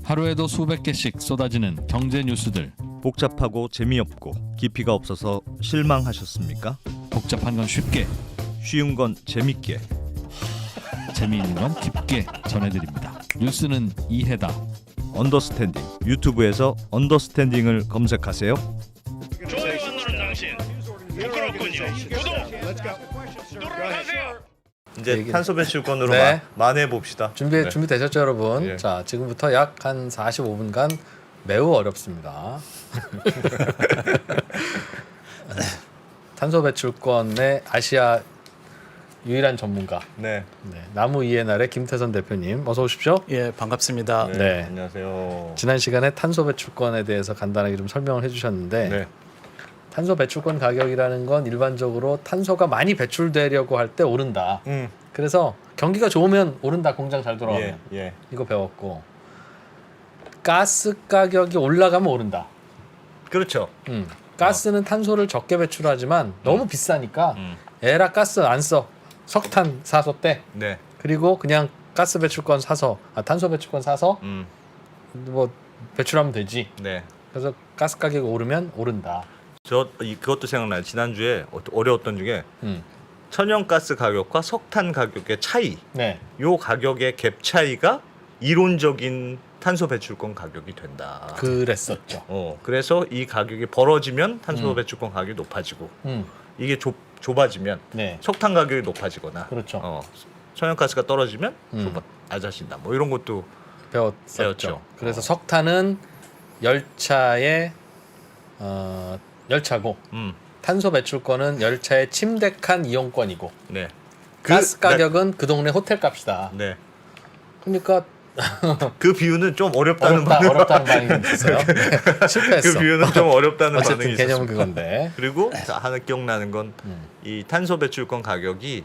하루에도 수백 개씩 쏟아지는 경제 뉴스들. 복잡하고 재미없고 깊이가 없어서 실망하셨습니까? 복잡한 건 쉽게, 쉬운 건 재밌게. 재미있는 건 깊게 전해드립니다. 뉴스는 이해다. 언더스탠딩. 유튜브에서 언더스탠딩을 검색하세요. 좋아요 안 누른 당신 부끄럽군요. 구독 누르세요. 이제 탄소 배출권으로 네. 만회해 봅시다. 준비되셨죠, 여러분? 예. 자, 지금부터 약 한 45분간 매우 어렵습니다. 탄소 배출권의 아시아 유일한 전문가, 네. 나무 이해날의 김태선 대표님, 어서 오십시오. 예, 반갑습니다. 네. 안녕하세요. 지난 시간에 탄소 배출권에 대해서 간단하게 좀 설명을 해주셨는데, 네. 탄소 배출권 가격이라는 건 일반적으로 탄소가 많이 배출되려고 할 때 오른다. 그래서 경기가 좋으면 오른다. 공장 잘 돌아가면. 예. 이거 배웠고, 가스 가격이 올라가면 오른다. 그렇죠. 가스는 탄소를 적게 배출하지만 너무 비싸니까 에라 가스 안 써. 석탄 사서 떼. 네. 그리고 그냥 가스 배출권 사서 탄소 배출권 사서 뭐 배출하면 되지. 네. 그래서 가스 가격이 오르면 오른다. 그것도 생각나요. 지난주에 어려웠던 중에 음. 천연가스 가격과 석탄 가격의 차이. 네. 요 가격의 갭 차이가 이론적인 탄소 배출권 가격이 된다. 그랬었죠. 그래서 이 가격이 벌어지면 탄소 배출권 가격이 높아지고 이게 좁아지면 네. 석탄 가격이 높아지거나 그렇죠. 천연가스가 떨어지면 낮아진다. 뭐 이런 것도 배웠었죠. 배웠죠. 그래서 석탄은 열차의 열차고 탄소 배출권은 열차의 침대칸 이용권이고 네. 가스 가격은 그 동네 호텔 값이다. 네. 그러니까 그 비유는 좀 어렵다는 어렵다는 반응이 있었어요. 네, 실패했어. 그 비유는 좀 어렵다는 어쨌든 반응이 개념은 있었습니다. 그건데. 그리고 하나 기억나는 건 이 탄소 배출권 가격이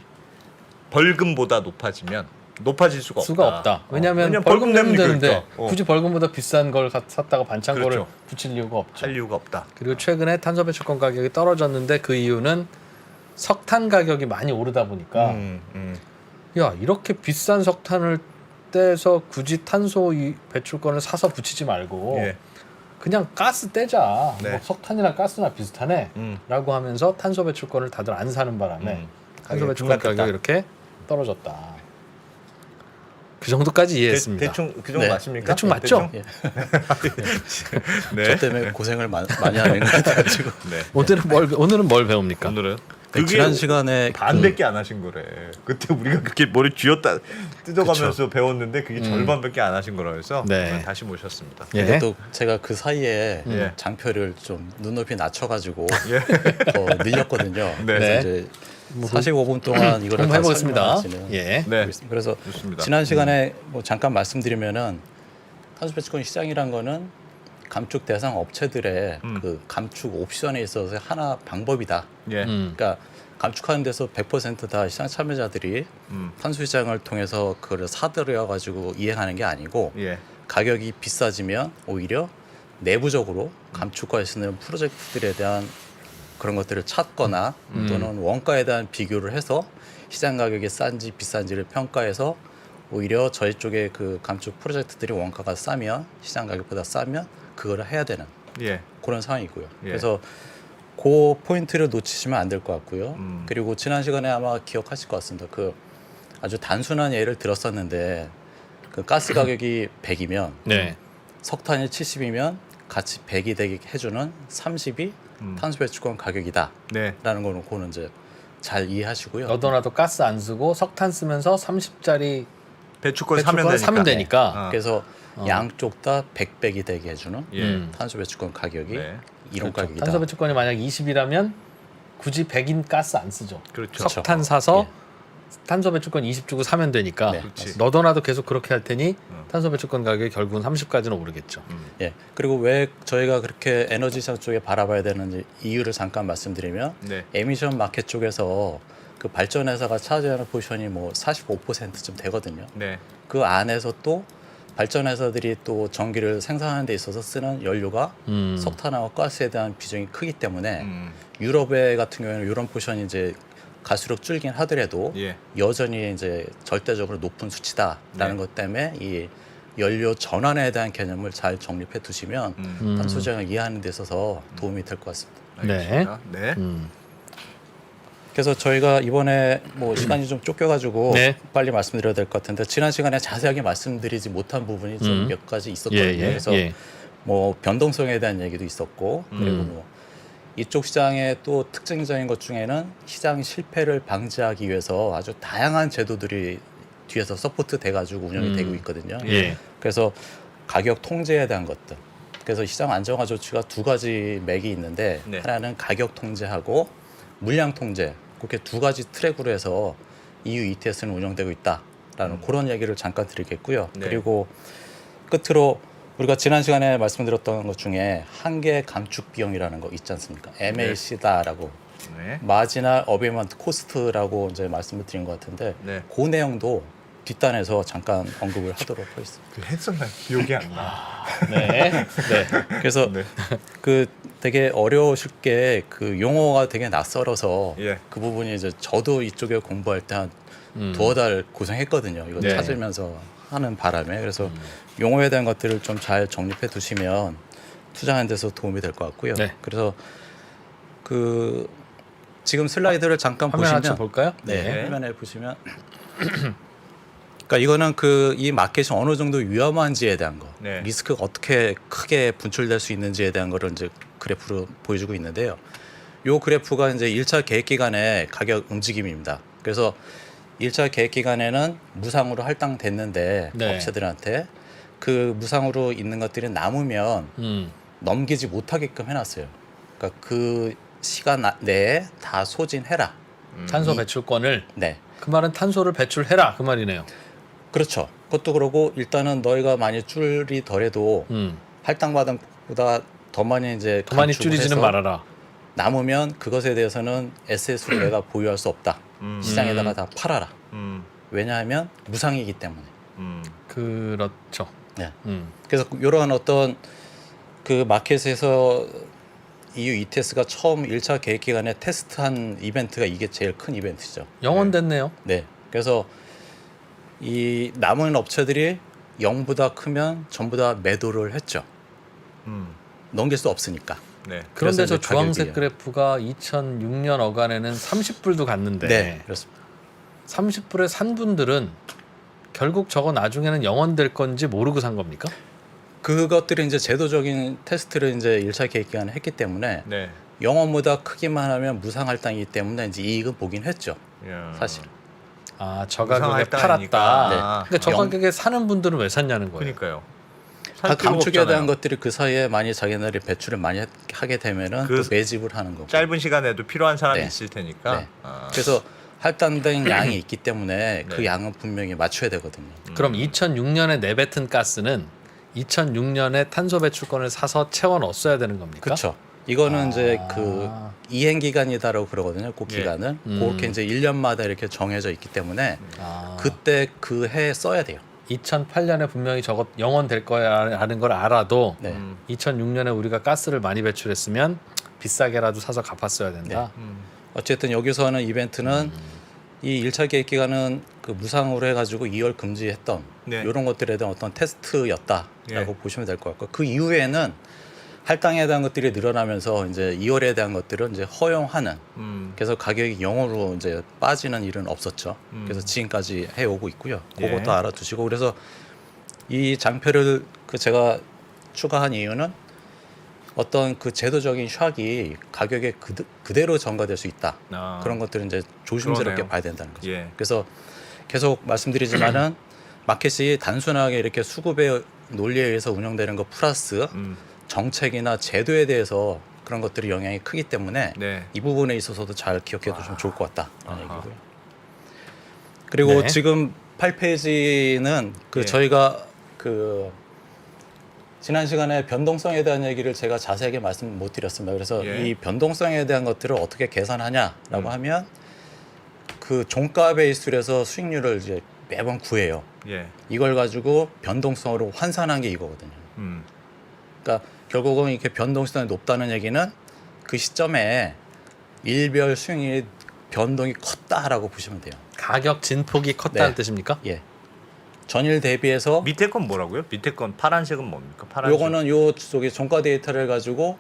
벌금보다 높아질 수가 없다. 왜냐하면 벌금 내면 되는데 굳이 벌금보다 비싼 걸 샀다가 반창고를 그렇죠. 붙일 이유가 없죠. 할 이유가 없다. 그리고 최근에 탄소 배출권 가격이 떨어졌는데 그 이유는 석탄 가격이 많이 오르다 보니까 야 이렇게 비싼 석탄을 떼서 굳이 탄소 배출권을 사서 붙이지 말고 예. 그냥 가스 떼자. 네. 뭐 석탄이나 가스나 비슷하네 라고 하면서 탄소 배출권을 다들 안 사는 바람에 탄소 배출권 가격이 이렇게 떨어졌다. 그 정도까지 이해했습니다. 대충 그 정도 네. 맞습니까? 대충 맞죠? 예. 네. 저 때문에 고생을 많이 하는 것 같아가지고. 네. 오늘은 뭘 배웁니까? 오늘은 그 지난 시간에 반밖에 안 하신 거래. 그때 우리가 그렇게 머리 쥐었다 뜯어가면서 배웠는데 그게 절반밖에 안 하신 거라 해서 네. 다시 모셨습니다. 예. 근데 또 제가 그 사이에 예. 장표를 좀 눈높이 낮춰가지고 예. 더 늘렸거든요. 네. 그래서 이제 45분 동안 이거를 한번 다 해보겠습니다. 설명하시는. 예. 네. 그래서 좋습니다. 지난 시간에 뭐 잠깐 말씀드리면은 탄소 배출권 시장이란 거는 감축 대상 업체들의 그 감축 옵션에 있어서 하나 방법이다. 예. 그러니까 감축하는 데서 100%다 시장 참여자들이 탄소 시장을 통해서 그걸 사들여 가지고 이행하는 게 아니고 예. 가격이 비싸지면 오히려 내부적으로 감축할 수 있는 프로젝트들에 대한 그런 것들을 찾거나 또는 원가에 대한 비교를 해서 시장 가격이 싼지 비싼지를 평가해서 오히려 저희 쪽에 그 감축 프로젝트들이 원가가 싸면 시장 가격보다 싸면 그거를 해야 되는 예. 그런 상황이고요. 예. 그래서 그 포인트를 놓치시면 안 될 것 같고요. 그리고 지난 시간에 아마 기억하실 것 같습니다. 그 아주 단순한 예를 들었었는데 그 가스 가격이 100이면 네. 석탄이 70이면 같이 100이 되게 해주는 30이 탄소 배출권 가격이다라는 네. 거는 그거는 이제 잘 이해하시고요. 너도 나도 가스 안 쓰고 석탄 쓰면서 30짜리 배출권 배출권 사면 되니까. 어. 그래서 양쪽 다 100백이 되게 해주는 예. 탄소 배출권 가격이 네. 이런 가격이다. 그렇죠. 탄소 배출권이 만약 20이라면 굳이 100인 가스 안 쓰죠. 그렇죠. 석탄 사서 예. 탄소 배출권 20 주고 사면 되니까 네, 그렇지. 너도 나도 계속 그렇게 할 테니 탄소 배출권 가격이 결국은 30까지는 오르겠죠. 예. 그리고 왜 저희가 그렇게 에너지 시장 쪽에 바라봐야 되는지 이유를 잠깐 말씀드리면 네. 에미션 마켓 쪽에서 그 발전회사가 차지하는 포지션이 뭐 45%쯤 되거든요. 네. 그 안에서 또 발전회사들이 또 전기를 생산하는 데 있어서 쓰는 연료가 석탄하고 가스에 대한 비중이 크기 때문에 유럽에 같은 경우에는 이런 포지션이 이제 갈수록 줄긴 하더라도 예. 여전히 이제 절대적으로 높은 수치다라는 네. 것 때문에 이 연료 전환에 대한 개념을 잘 정립해 두시면 탄소 저장을 이해하는 데 있어서 도움이 될 것 같습니다. 알겠습니다. 네. 그래서 저희가 이번에 뭐 시간이 좀 쫓겨가지고 네. 빨리 말씀드려야 될 것 같은데 지난 시간에 자세하게 말씀드리지 못한 부분이 좀 몇 가지 있었거든요. 예, 예, 그래서 예. 뭐 변동성에 대한 얘기도 있었고 그리고 뭐 이쪽 시장의 또 특징적인 것 중에는 시장 실패를 방지하기 위해서 아주 다양한 제도들이 뒤에서 서포트 돼가지고 운영이 되고 있거든요. 예. 그래서 가격 통제에 대한 것들. 그래서 시장 안정화 조치가 두 가지 맥이 있는데 네. 하나는 가격 통제하고 물량 통제. 그렇게 두 가지 트랙으로 해서 EU ETS는 운영되고 있다라는 그런 얘기를 잠깐 드리겠고요. 네. 그리고 끝으로 우리가 지난 시간에 말씀드렸던 것 중에 한계 감축 비용이라는 거 있지 않습니까? MAC다라고 네. 마지널 어베이먼트 코스트라고 이제 말씀을 드린 것 같은데 네. 그 내용도 뒷단에서 잠깐 언급을 하도록 하겠습니다. 그 했었나 기억이 안 나. 네. 네. 그래서 네. 그 되게 어려우실 게 그 용어가 되게 낯설어서 예. 그 부분이 이제 저도 이쪽에 공부할 때 한 두어 달 고생했거든요. 이거 네. 찾으면서 하는 바람에 그래서 용어에 대한 것들을 좀 잘 정립해 두시면 투자하는 데서 도움이 될 것 같고요. 네. 그래서 그 지금 슬라이드를 잠깐 화면 하나 보시면 볼까요? 네, 화면에 보시면 그러니까 이거는 그 이 마켓이 어느 정도 위험한지에 대한 거, 네. 리스크가 어떻게 크게 분출될 수 있는지에 대한 거를 이제 그래프로 보여주고 있는데요. 요 그래프가 이제 1차 계획 기간의 가격 움직임입니다. 그래서 1차 계획 기간에는 무상으로 할당됐는데 네. 업체들한테 그 무상으로 있는 것들이 남으면 넘기지 못하게끔 해놨어요. 그러니까 그 시간 내에 다 소진해라. 탄소 배출권을 네. 그 말은 탄소를 배출해라 그 말이네요. 그렇죠. 그것도 그러고 일단은 너희가 많이 줄이더라도 할당받은 것보다 더 많이 이제 더 많이 감축을 줄이지는 해서 말아라. 남으면 그것에 대해서는 SS로 내가 보유할 수 없다. 시장에다가 다 팔아라. 왜냐하면 무상이기 때문에. 그렇죠. 네. 그래서 이러한 어떤 그 마켓에서 EU ETS가 처음 1차 계획 기간에 테스트한 이벤트가 이게 제일 큰 이벤트죠. 영원됐네요. 네. 그래서 이 남은 업체들이 0보다 크면 전부 다 매도를 했죠. 넘길 수 없으니까. 네. 그런데 그래서 저 이제 주황색 가격이- 그래프가 2006년 어간에는 30불도 갔는데 네, 그렇습니다. 30불에 산 분들은 결국 저거 나중에는 영원될 건지 모르고 산 겁니까? 그것들이 이제 제도적인 테스트를 이제 1차 계획 기간에 했기 때문에 네. 0원보다 크기만 하면 무상 할당이기 때문에 이제 이익은 보긴 했죠. 야. 사실. 아, 저 무상 가격에 할당이니까. 팔았다. 네. 그러니까 저 영- 가격에 사는 분들은 왜 샀냐는 거예요. 그러니까요. 다 살 필요가 감축에 없잖아요. 대한 것들이 그 사이에 많이 자기네들이 배출을 많이 하게 되면은 그 또 매집을 하는 거고. 짧은 시간에도 필요한 사람이 네. 있을 테니까. 네. 아. 그래서 할당된 양이 있기 때문에 그 네. 양은 분명히 맞춰야 되거든요. 그럼 2006년에 내뱉은 가스는 2006년에 탄소 배출권을 사서 채워 넣었어야 되는 겁니까? 그렇죠. 이거는 이제 아. 그 이행 기간이다라고 그러거든요. 그 예. 기간을 음. 그렇게 이제 1년마다 이렇게 정해져 있기 때문에 아, 그때 그 해 써야 돼요. 2008년에 분명히 저것 영원 될 거야라는 걸 알아도 네. 2006년에 우리가 가스를 많이 배출했으면 비싸게라도 사서 갚았어야 된다. 어쨌든 여기서 하는 이벤트는 이 1차 계획 기간은 그 무상으로 해가지고 2월 금지했던 네. 이런 것들에 대한 어떤 테스트였다라고 예. 보시면 될 것 같고 그 이후에는 할당에 대한 것들이 늘어나면서 이제 2월에 대한 것들은 이제 허용하는 그래서 가격이 0으로 이제 빠지는 일은 없었죠. 그래서 지금까지 해오고 있고요. 예. 그것도 알아두시고 그래서 이 장표를 그 제가 추가한 이유는 어떤 그 제도적인 샥이 가격에 그대로 전가될 수 있다. 아. 그런 것들은 이제 조심스럽게 그러네요. 봐야 된다는 거죠. 예. 그래서 계속 말씀드리지만은 마켓이 단순하게 이렇게 수급의 논리에 의해서 운영되는 것 플러스 정책이나 제도에 대해서 그런 것들이 영향이 크기 때문에 네. 이 부분에 있어서도 잘 기억해 두시면 좋을 것 같다라는 얘기고요. 그리고 네. 지금 8페이지는 그 예. 저희가 그 지난 시간에 변동성에 대한 얘기를 제가 자세하게 말씀 못 드렸습니다. 그래서 예. 이 변동성에 대한 것들을 어떻게 계산하냐라고 하면 그 종가 베이스에서 수익률을 이제 매번 구해요. 예. 이걸 가지고 변동성으로 환산한 게 이거거든요. 그러니까 결국은 이렇게 변동성이 높다는 얘기는 그 시점에 일별 수익률 변동이 컸다라고 보시면 돼요. 가격 진폭이 컸다는 네. 뜻입니까? 예. 전일 대비해서 밑에 건 뭐라고요? 밑에 건 파란색은 뭡니까? 파란색. 요거는 요 저기 종가 데이터를 가지고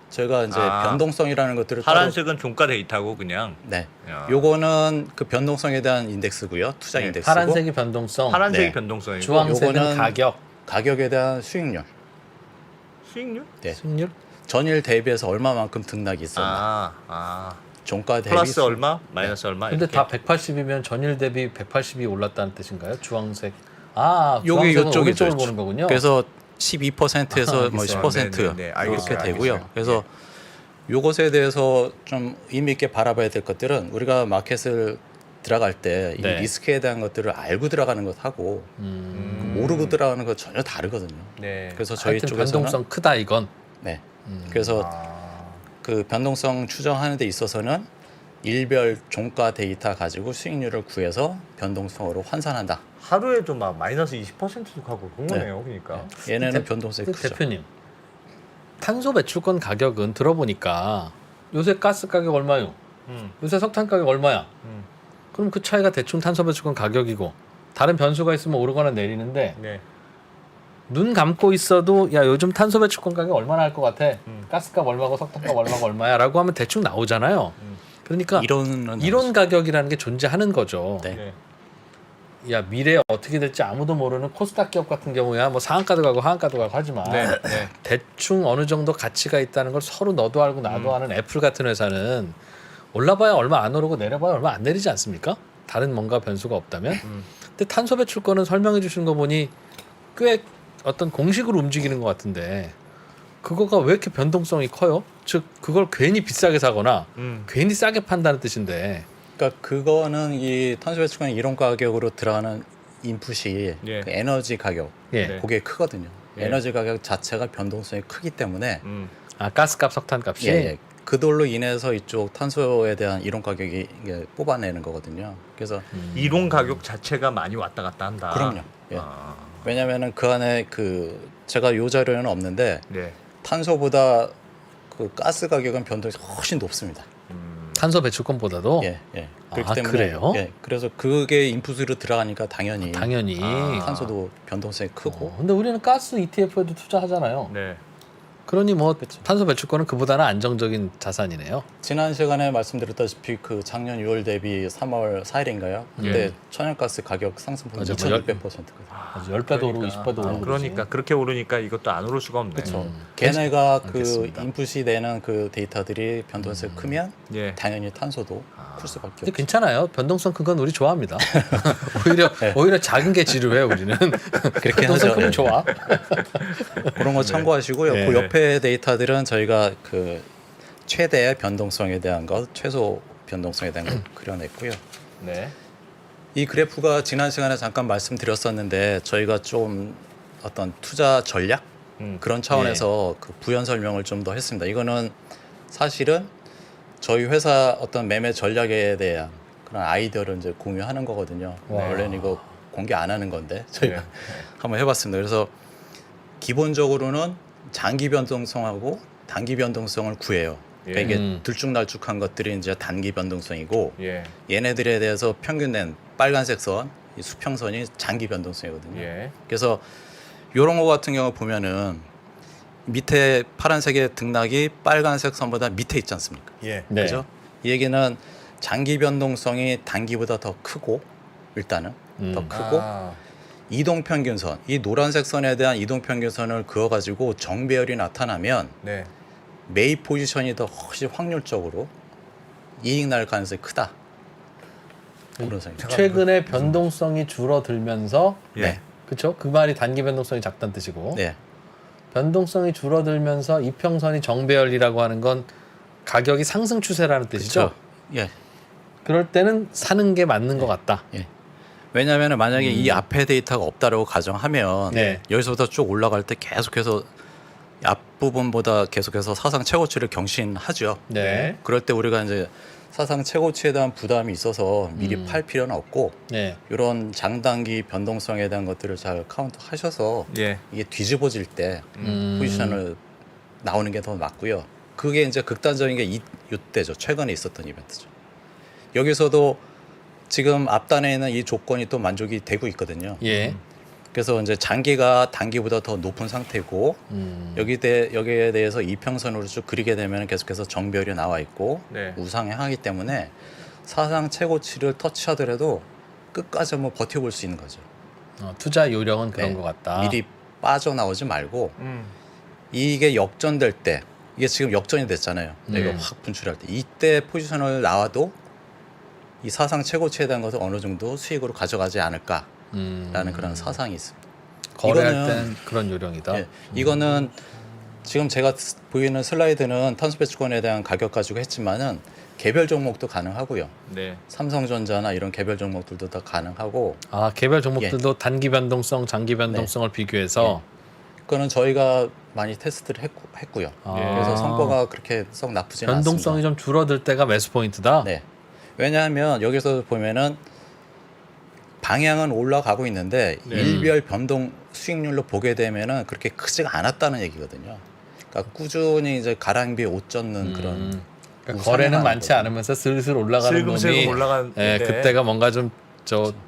저희가 이제 아. 변동성이라는 것들을 파란색은 종가 데이터고 그냥. 네. 야. 요거는 그 변동성에 대한 인덱스고요. 투자 네, 인덱스고 파란색이 변동성, 파란색이 네. 변동성이고 주황색은 요거는 가격, 가격에 대한 수익률. 수익률? 네. 수익률. 전일 대비해서 얼마만큼 등락이 있었나. 종가 대비 플러스 수- 얼마? 마이너스 얼마? 근데 이렇게. 다 180이면 전일 대비 180이 올랐다는 뜻인가요? 주황색. 아, 요게 주황색은 요쪽이죠. 오른쪽을 보는 거군요. 그래서 12%에서 뭐 알겠어요. 10% 네, 네, 네. 이렇게 알겠어요. 되고요. 알겠어요. 그래서 요것에 대해서 좀 의미 있게 바라봐야 될 것들은 우리가 마켓을 들어갈 때 이 네. 리스크에 대한 것들을 알고 들어가는 것하고 모르고 들어가는 것 전혀 다르거든요. 네. 그래서 저희 하여튼 쪽에서는 변동성 크다 이건. 네. 그래서 그 변동성 추정하는 데 있어서는 일별 종가 데이터 가지고 수익률을 구해서 변동성으로 환산한다. 하루에도 막 마이너스 20%도 가고 그런 거네요. 그러니까. 얘네는 대- 변동성이 크죠. 대표님, 탄소 배출권 가격은 들어보니까 요새 가스 가격 얼마요? 음. 요새 석탄 가격 얼마야? 음. 그럼 그 차이가 대충 탄소 배출권 가격이고 다른 변수가 있으면 오르거나 내리는데 네. 눈 감고 있어도 야 요즘 탄소 배출권 가격 얼마나 할 것 같아? 음. 가스값 얼마고 석탄값 얼마고 얼마야라고 하면 대충 나오잖아요. 그러니까 이론은 이론 가격이라는 게 존재하는 거죠. 네. 네. 야 미래에 어떻게 될지 아무도 모르는 코스닥 기업 같은 경우야 뭐 상한가도 가고 하한가도 가고 하지만 네. 네. 대충 어느 정도 가치가 있다는 걸 서로 너도 알고 나도 아는 애플 같은 회사는 올라봐야 얼마 안 오르고 내려봐야 얼마 안 내리지 않습니까? 다른 뭔가 변수가 없다면. 근데 탄소 배출권은 설명해 주시는 거 보니 꽤 어떤 공식으로 움직이는 것 같은데 그거가 왜 이렇게 변동성이 커요? 즉 그걸 괜히 비싸게 사거나 괜히 싸게 판다는 뜻인데. 그러니까 그거는 이 탄소 배출권 이론 가격으로 들어가는 인풋이 예. 그 에너지 가격 예. 네. 그게 크거든요. 예. 에너지 가격 자체가 변동성이 크기 때문에 아 가스값, 석탄값이. 예, 예. 그돌로 인해서 이쪽 탄소에 대한 이론 가격이 이게 뽑아내는 거거든요. 그래서 이론 가격 자체가 많이 왔다 갔다 한다. 그럼요. 예. 아. 왜냐하면은 그 안에 그 제가 요 자료에는 없는데 네. 탄소보다 그 가스 가격은 변동이 훨씬 높습니다. 탄소 배출권보다도. 예, 예. 아, 그래요? 예, 그래서 그게 인풋으로 들어가니까 당연히 당연히. 탄소도 변동성이 크고 근데 우리는 가스 ETF에도 투자하잖아요. 네. 그러니 뭐 탄소 배출권은 그보다는 안정적인 자산이네요. 지난 시간에 말씀드렸다시피 그 작년 6월 대비 3월 4일인가요? 그때 예. 천연가스 가격 상승폭이 맞아, 2,600%거든요. 아주 10배도 오르고 20배도 오르고. 그러니까 그렇게 오르니까 이것도 안 오를 수가 없네. 그렇죠. 걔네가 그 알겠습니다. 인풋이 내는 그 데이터들이 변동성이 크면 예. 당연히 탄소도 클 수밖에 근데 없죠. 괜찮아요. 변동성 큰 건 우리 좋아합니다. 오히려 작은 게 지루해 우리는. 그렇게 변동성 하죠. 크면 좋아. 그런 거 참고하시고요. 네. 그 옆에 데이터들은 저희가 그 최대 변동성에 대한 것, 최소 변동성에 대한 것 그려냈고요. 네. 이 그래프가 지난 시간에 잠깐 말씀드렸었는데 저희가 좀 어떤 투자 전략 그런 차원에서 그 부연 설명을 좀 더 했습니다. 이거는 사실은 저희 회사 어떤 매매 전략에 대한 그런 아이디어를 이제 공유하는 거거든요. 와. 원래는 이거 공개 안 하는 건데 저희가 네. 한번 해봤습니다. 그래서 기본적으로는 장기 변동성하고 단기 변동성을 구해요. 그러니까 이게 들쭉날쭉한 것들이 이제 단기 변동성이고 예. 얘네들에 대해서 평균 낸 빨간색 선, 이 수평선이 장기 변동성이거든요. 예. 그래서 이런 거 같은 경우 보면은 밑에 파란색의 등락이 빨간색 선보다 밑에 있지 않습니까? 예. 네. 그죠? 이 얘기는 장기 변동성이 단기보다 더 크고 일단은 더 크고 이동 평균선, 이 노란색 선에 대한 이동 평균선을 그어 가지고 정배열이 나타나면 네. 매입 포지션이 더 훨씬 확률적으로 이익 날 가능성이 크다. 그런 생각. 최근에 변동성이 줄어들면서 예. 그렇죠? 그 말이 단기 변동성이 작다는 뜻이고 네. 변동성이 줄어들면서 이평선이 정배열이라고 하는 건 가격이 상승 추세라는 뜻이죠. 그렇죠. 예. 그럴 때는 사는 게 맞는 것 같다. 예. 왜냐하면 만약에 이 앞에 데이터가 없다라고 가정하면 네. 여기서부터 쭉 올라갈 때 계속해서 앞부분보다 계속해서 사상 최고치를 경신하죠. 네. 그럴 때 우리가 이제 사상 최고치에 대한 부담이 있어서 미리 팔 필요는 없고 네. 이런 장단기 변동성에 대한 것들을 잘 카운트 하셔서 예. 이게 뒤집어질 때 포지션을 나오는 게 더 맞고요. 그게 이제 극단적인 게 이때죠. 최근에 있었던 이벤트죠. 여기서도 지금 앞단에 있는 이 조건이 또 만족이 되고 있거든요. 예. 그래서 이제 장기가 단기보다 더 높은 상태고 여기에 대해서 이평선으로 쭉 그리게 되면 계속해서 정별이 나와 있고 네. 우상향하기 때문에 사상 최고치를 터치하더라도 끝까지 한번 버텨볼 수 있는 거죠. 투자 요령은 그런 네. 것 같다. 미리 빠져나오지 말고 이게 역전될 때 이게 지금 역전이 됐잖아요. 이거 확 분출할 때 이때 포지션을 나와도 이 사상 최고치에 대한 것을 어느 정도 수익으로 가져가지 않을까라는 그런 사상이 있습니다. 거래할 이거는- 땐 그런 요령이다. 예, 이거는 지금 제가 보이는 슬라이드는 탄소 배출권에 대한 가격 가지고 했지만은 개별 종목도 가능하고요. 네. 삼성전자나 이런 개별 종목들도 다 가능하고 개별 종목들도 단기 변동성, 장기 변동성을 비교해서 그거는 저희가 많이 테스트를 했고요. 그래서 성과가 그렇게 썩 나쁘지는 변동성이 않습니다. 좀 줄어들 때가 매수 포인트다. 네. 왜냐하면 여기서 보면은 방향은 올라가고 있는데 일별 변동 수익률로 보게 되면은 그렇게 크지가 않았다는 얘기거든요. 그러니까 꾸준히 이제 가랑비에 옷 젖는 그런 그러니까 거래는 많지 않으면서 슬슬 올라가는 슬금슬금 놈이 올라가는 예, 때. 그때가 뭔가 좀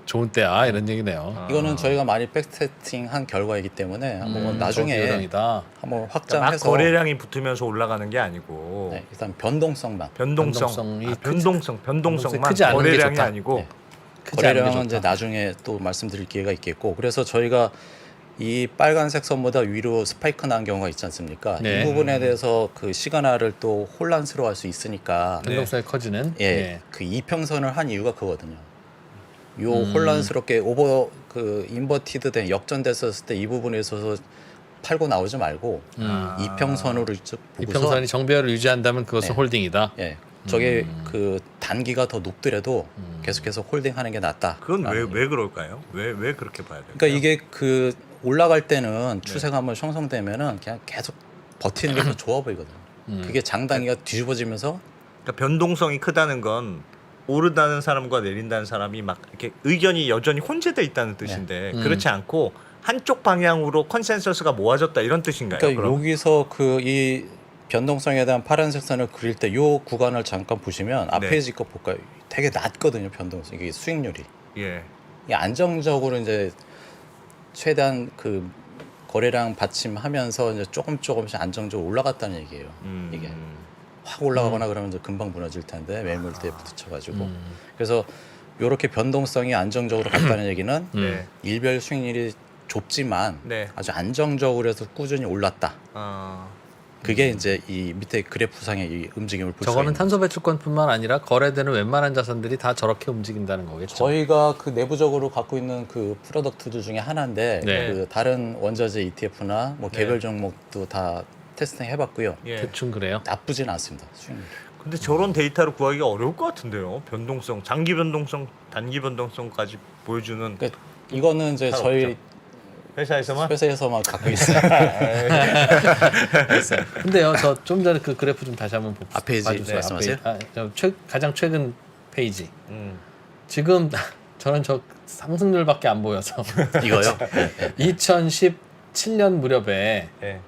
좋은 때야 이런 얘기네요. 이거는 저희가 많이 백테스팅한 결과이기 때문에 한번 나중에 그런 요령이다. 한번 막 확장해서 거래량이 붙으면서 올라가는 게 아니고 네, 일단 변동성만 변동성이 변동성만 크지 않은 게 거래량이 좋다. 아니고 네. 크지 않은 게 거래량은 이제 좋다. 나중에 또 말씀드릴 기회가 있겠고 그래서 저희가 이 빨간색 선보다 위로 스파이크 난 경우가 있지 않습니까? 네. 이 부분에 대해서 그 시간화를 또 혼란스러워할 수 있으니까 변동성이 커지는. 예, 그 이평선을 한 이유가 그거거든요. 요 혼란스럽게 오버 그 인버티드 된 역전됐었을 때 이 부분에 있어서 팔고 나오지 말고 이평선으로 쭉 보고서 이평선이 정배열을 유지한다면 그것은 네. 홀딩이다. 예, 저게 그 단기가 더 높더라도 계속해서 홀딩하는 게 낫다. 그건 왜 그럴까요? 왜 그렇게 봐야 돼요? 그러니까 이게 그 올라갈 때는 추세가 한번 형성되면은 그냥 계속 버티는 게 더 좋아 보이거든요. 그게 장단기가 뒤집어지면서 그러니까 변동성이 크다는 건 오르다는 사람과 내린다는 사람이 막 이렇게 의견이 여전히 혼재돼 있다는 뜻인데 그렇지 않고 한쪽 방향으로 컨센서스가 모아졌다 이런 뜻인가요? 그러니까 그럼? 여기서 그 이 변동성에 대한 파란색 선을 그릴 때 요 구간을 잠깐 보시면 앞에 네. 거 볼까요? 되게 낮거든요, 변동성. 이게 수익률이. 예. 이게 안정적으로 이제 최대한 그 거래량 받침하면서 이제 조금씩 안정적으로 올라갔다는 얘기예요. 이게 확 올라가거나 그러면 이제 금방 무너질 텐데 매물대에 부딪혀가지고 그래서 이렇게 변동성이 안정적으로 갔다는 얘기는 네. 일별 수익률이 좁지만 네. 아주 안정적으로 해서 꾸준히 올랐다. 그게 이제 이 밑에 그래프상의 이 움직임을 볼 수가 저거는 있는 탄소 배출권뿐만 아니라 거래되는 웬만한 자산들이 다 저렇게 움직인다는 거겠죠. 저희가 그 내부적으로 갖고 있는 그 프로덕트들 중에 하나인데 네. 그 다른 원자재 ETF나 뭐 개별 종목도 다 테스팅 해봤고요. 예. 대충 그래요. 나쁘진 않습니다. 수익률. 근데 저런 데이터를 구하기가 어려울 것 같은데요. 변동성, 장기 변동성, 단기 변동성까지 보여주는 그러니까 이거는 이제 잘 저희 없죠. 회사에서만 회사에서만 갖고 있어요. 근데요, 저 좀 전에 그 그래프 좀 다시 한번 앞 페이지 봐주세요. 말씀하세요? 가장 최근 페이지. 음. 지금 저는 저 상승률밖에 안 보여서 이거요? 2017년 무렵에 예.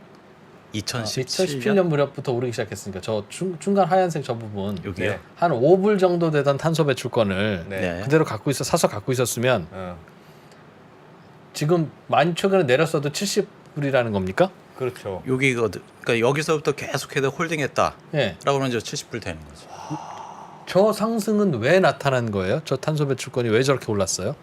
2017년 무렵부터 오르기 시작했으니까 저 중간 하얀색 저 부분 여기요? 네. 한 5불 정도 되던 탄소 배출권을 네. 그대로 사서 갖고 있었으면 지금 많이 최근에 내렸어도 70불이라는 겁니까? 그렇죠. 여기거든. 그러니까 여기서부터 계속해서 홀딩했다라고 예. 하면 이제 70불 되는 거죠. 저 상승은 왜 나타난 거예요? 저 탄소 배출권이 왜 저렇게 올랐어요?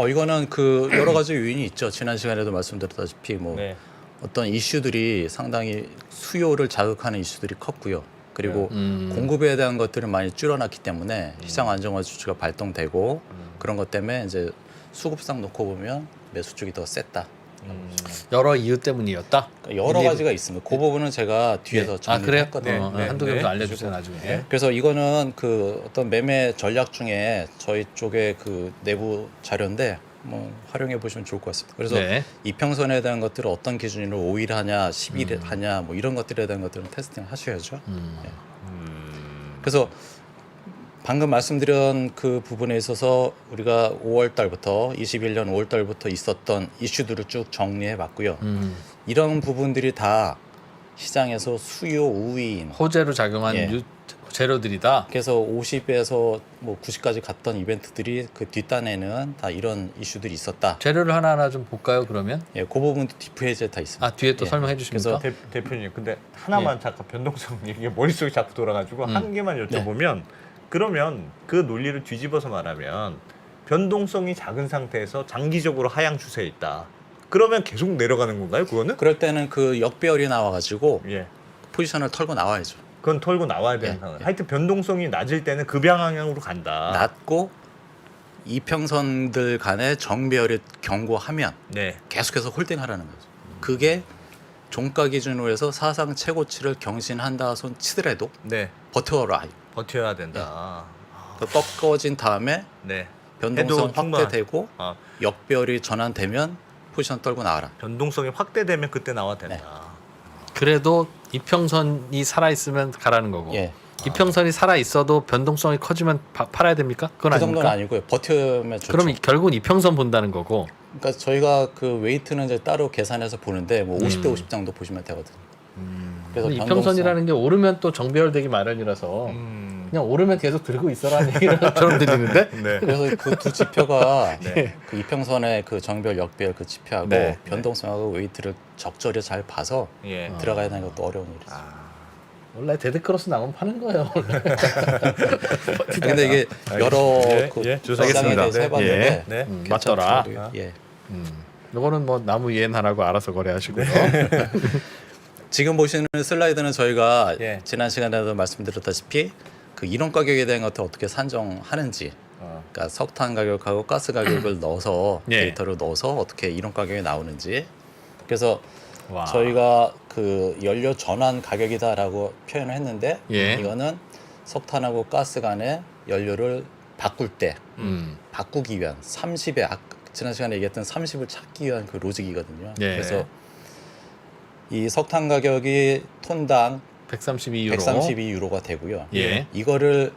이거는 그 여러 가지 요인이 있죠. 지난 시간에도 말씀드렸다시피 뭐 네. 어떤 이슈들이 상당히 수요를 자극하는 이슈들이 컸고요. 그리고 네. 공급에 대한 것들을 많이 줄여놨기 때문에 시장 안정화 조치가 발동되고 그런 것 때문에 이제 수급상 놓고 보면 매수 쪽이 더 셌다. 여러 이유 때문이었다. 그러니까 여러 가지가 있습니다. 그 부분은 제가 뒤에서 아 정리를 그래요? 했거든요. 네, 한두 네. 개 좀 알려주세요 나중에. 네. 그래서 이거는 그 어떤 매매 전략 중에 저희 쪽에 그 내부 자료인데 뭐 활용해 보시면 좋을 것 같습니다. 그래서 네. 이평선에 대한 것들을 어떤 기준으로 5일 하냐, 10일 하냐, 뭐 이런 것들에 대한 것들은 테스팅 하셔야죠. 네. 그래서 방금 말씀드린 그 부분에 있어서 우리가 5월 달부터 21년 5월 달부터 있었던 이슈들을 쭉 정리해 봤고요. 이런 부분들이 다 시장에서 수요 우위인 호재로 작용한 예. 재료들이다. 그래서 50에서 뭐 90까지 갔던 이벤트들이 그 뒷단에는 다 이런 이슈들이 있었다. 재료를 하나하나 좀 볼까요? 그러면 예, 그 부분도 디프레이즈에 다 있습니다. 아 뒤에 또 예. 설명해 주십니까? 그래서 대표님 근데 하나만 잠깐 변동성 이게 머릿속에 자꾸 돌아가지고 한 개만 여쭤보면 그러면 그 논리를 뒤집어서 말하면 변동성이 작은 상태에서 장기적으로 하향 추세에 있다. 그러면 계속 내려가는 건가요? 그거는? 그럴 때는 그 역배열이 나와가지고 예. 포지션을 털고 나와야죠. 그건 털고 나와야 되는 예, 상황. 예. 하여튼 변동성이 낮을 때는 그 방향으로 간다. 낮고 이평선들 간의 정배열이 견고하면 네. 계속해서 홀딩하라는 거죠. 그게 종가 기준으로 해서 사상 최고치를 경신한다 손 치더라도 네. 버텨라. 버텨야 된다. 그 꺾어진 다음에 네. 변동성 해도 충분한- 확대되고 아, 역배열이 전환되면 포지션 떨고 나와라. 변동성이 확대되면 그때 나와야 된다. 네. 그래도 이평선이 살아 있으면 가라는 거고. 예. 이평선이 살아 있어도 변동성이 커지면 팔아야 됩니까? 그건 그 정도는 아닙니까? 아니고요. 버티면 좋죠. 그럼 결국은 이평선 본다는 거고. 그러니까 저희가 그 웨이트는 이제 따로 계산해서 보는데 뭐 50대 50 정도 보시면 되거든요. 그래서 근데 이평선이라는 게 오르면 또 정배열되기 마련이라서 그냥 오르면 계속 들고 있어라는 얘기처럼 들리는데. 네. 그래서 그 두 지표가 네. 그 이평선의 그 정배열, 역배열 그 지표하고 네. 변동성하고 웨이트를 적절히 잘 봐서 예. 들어가야 되는 것도 어려운 일이죠. 원래 데드크로스 나오면 파는 거예요. 근데 이게 여러 예, 그 예, 시장에 알겠습니다. 대해서 네, 해봤는데 네. 맞더라. 괜찮더라고요. 예. 이거는 뭐 나무 이해하라고 알아서 거래하시고요. 지금 보시는 슬라이드는 저희가 예. 지난 시간에도 말씀드렸다시피 그 이론 가격에 대한 것을 어떻게 산정하는지, 그러니까 석탄 가격하고 가스 가격을 넣어서 예. 데이터를 넣어서 어떻게 이론 가격이 나오는지. 그래서 와. 저희가 그 연료 전환 가격이다라고 표현을 했는데 예. 이거는 석탄하고 가스 간의 연료를 바꿀 때 바꾸기 위한 30에 지난 시간에 얘기했던 30을 찾기 위한 그 로직이거든요. 예. 그래서 이 석탄 가격이 톤당 132유로. 132유로가 되고요. 예. 이거를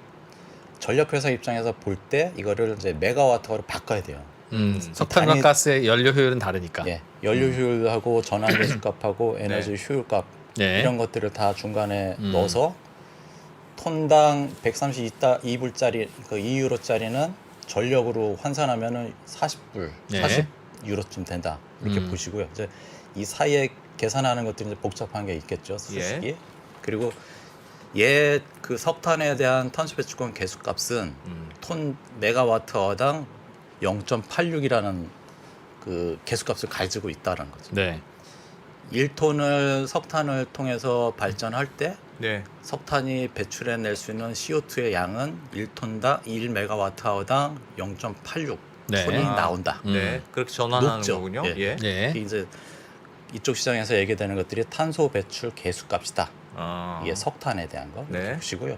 전력회사 입장에서 볼 때 이거를 이제 메가와트로 바꿔야 돼요. 석탄과 단위- 가스의 연료 효율은 다르니까. 예, 연료 효율하고 전환 배수값하고 에너지 효율값 네. 이런 것들을 다 중간에 넣어서 톤당 132불짜리 그 2유로짜리는 전력으로 환산하면은 40불, 네. 40유로쯤 된다 이렇게 보시고요. 이제 이 사이에 계산하는 것들이 이제 복잡한 게 있겠죠, 수식이. 예. 그리고 그 석탄에 대한 탄소 배출권 계수값은 톤 메가와트어당 0.86이라는 그 계수값을 가지고 있다는 거죠. 네. 1톤을 석탄을 통해서 발전할 때 네. 석탄이 배출해낼 수 있는 CO2의 양은 1톤당 1메가와트아워당 0.86 네. 톤이 아. 나온다. 네. 그렇게 전환하는 높죠. 거군요. 예. 예. 예. 이게 이제 이쪽 시장에서 얘기되는 것들이 탄소 배출 계수값이다. 아. 이게 석탄에 대한 거 이렇게 네. 보시고요.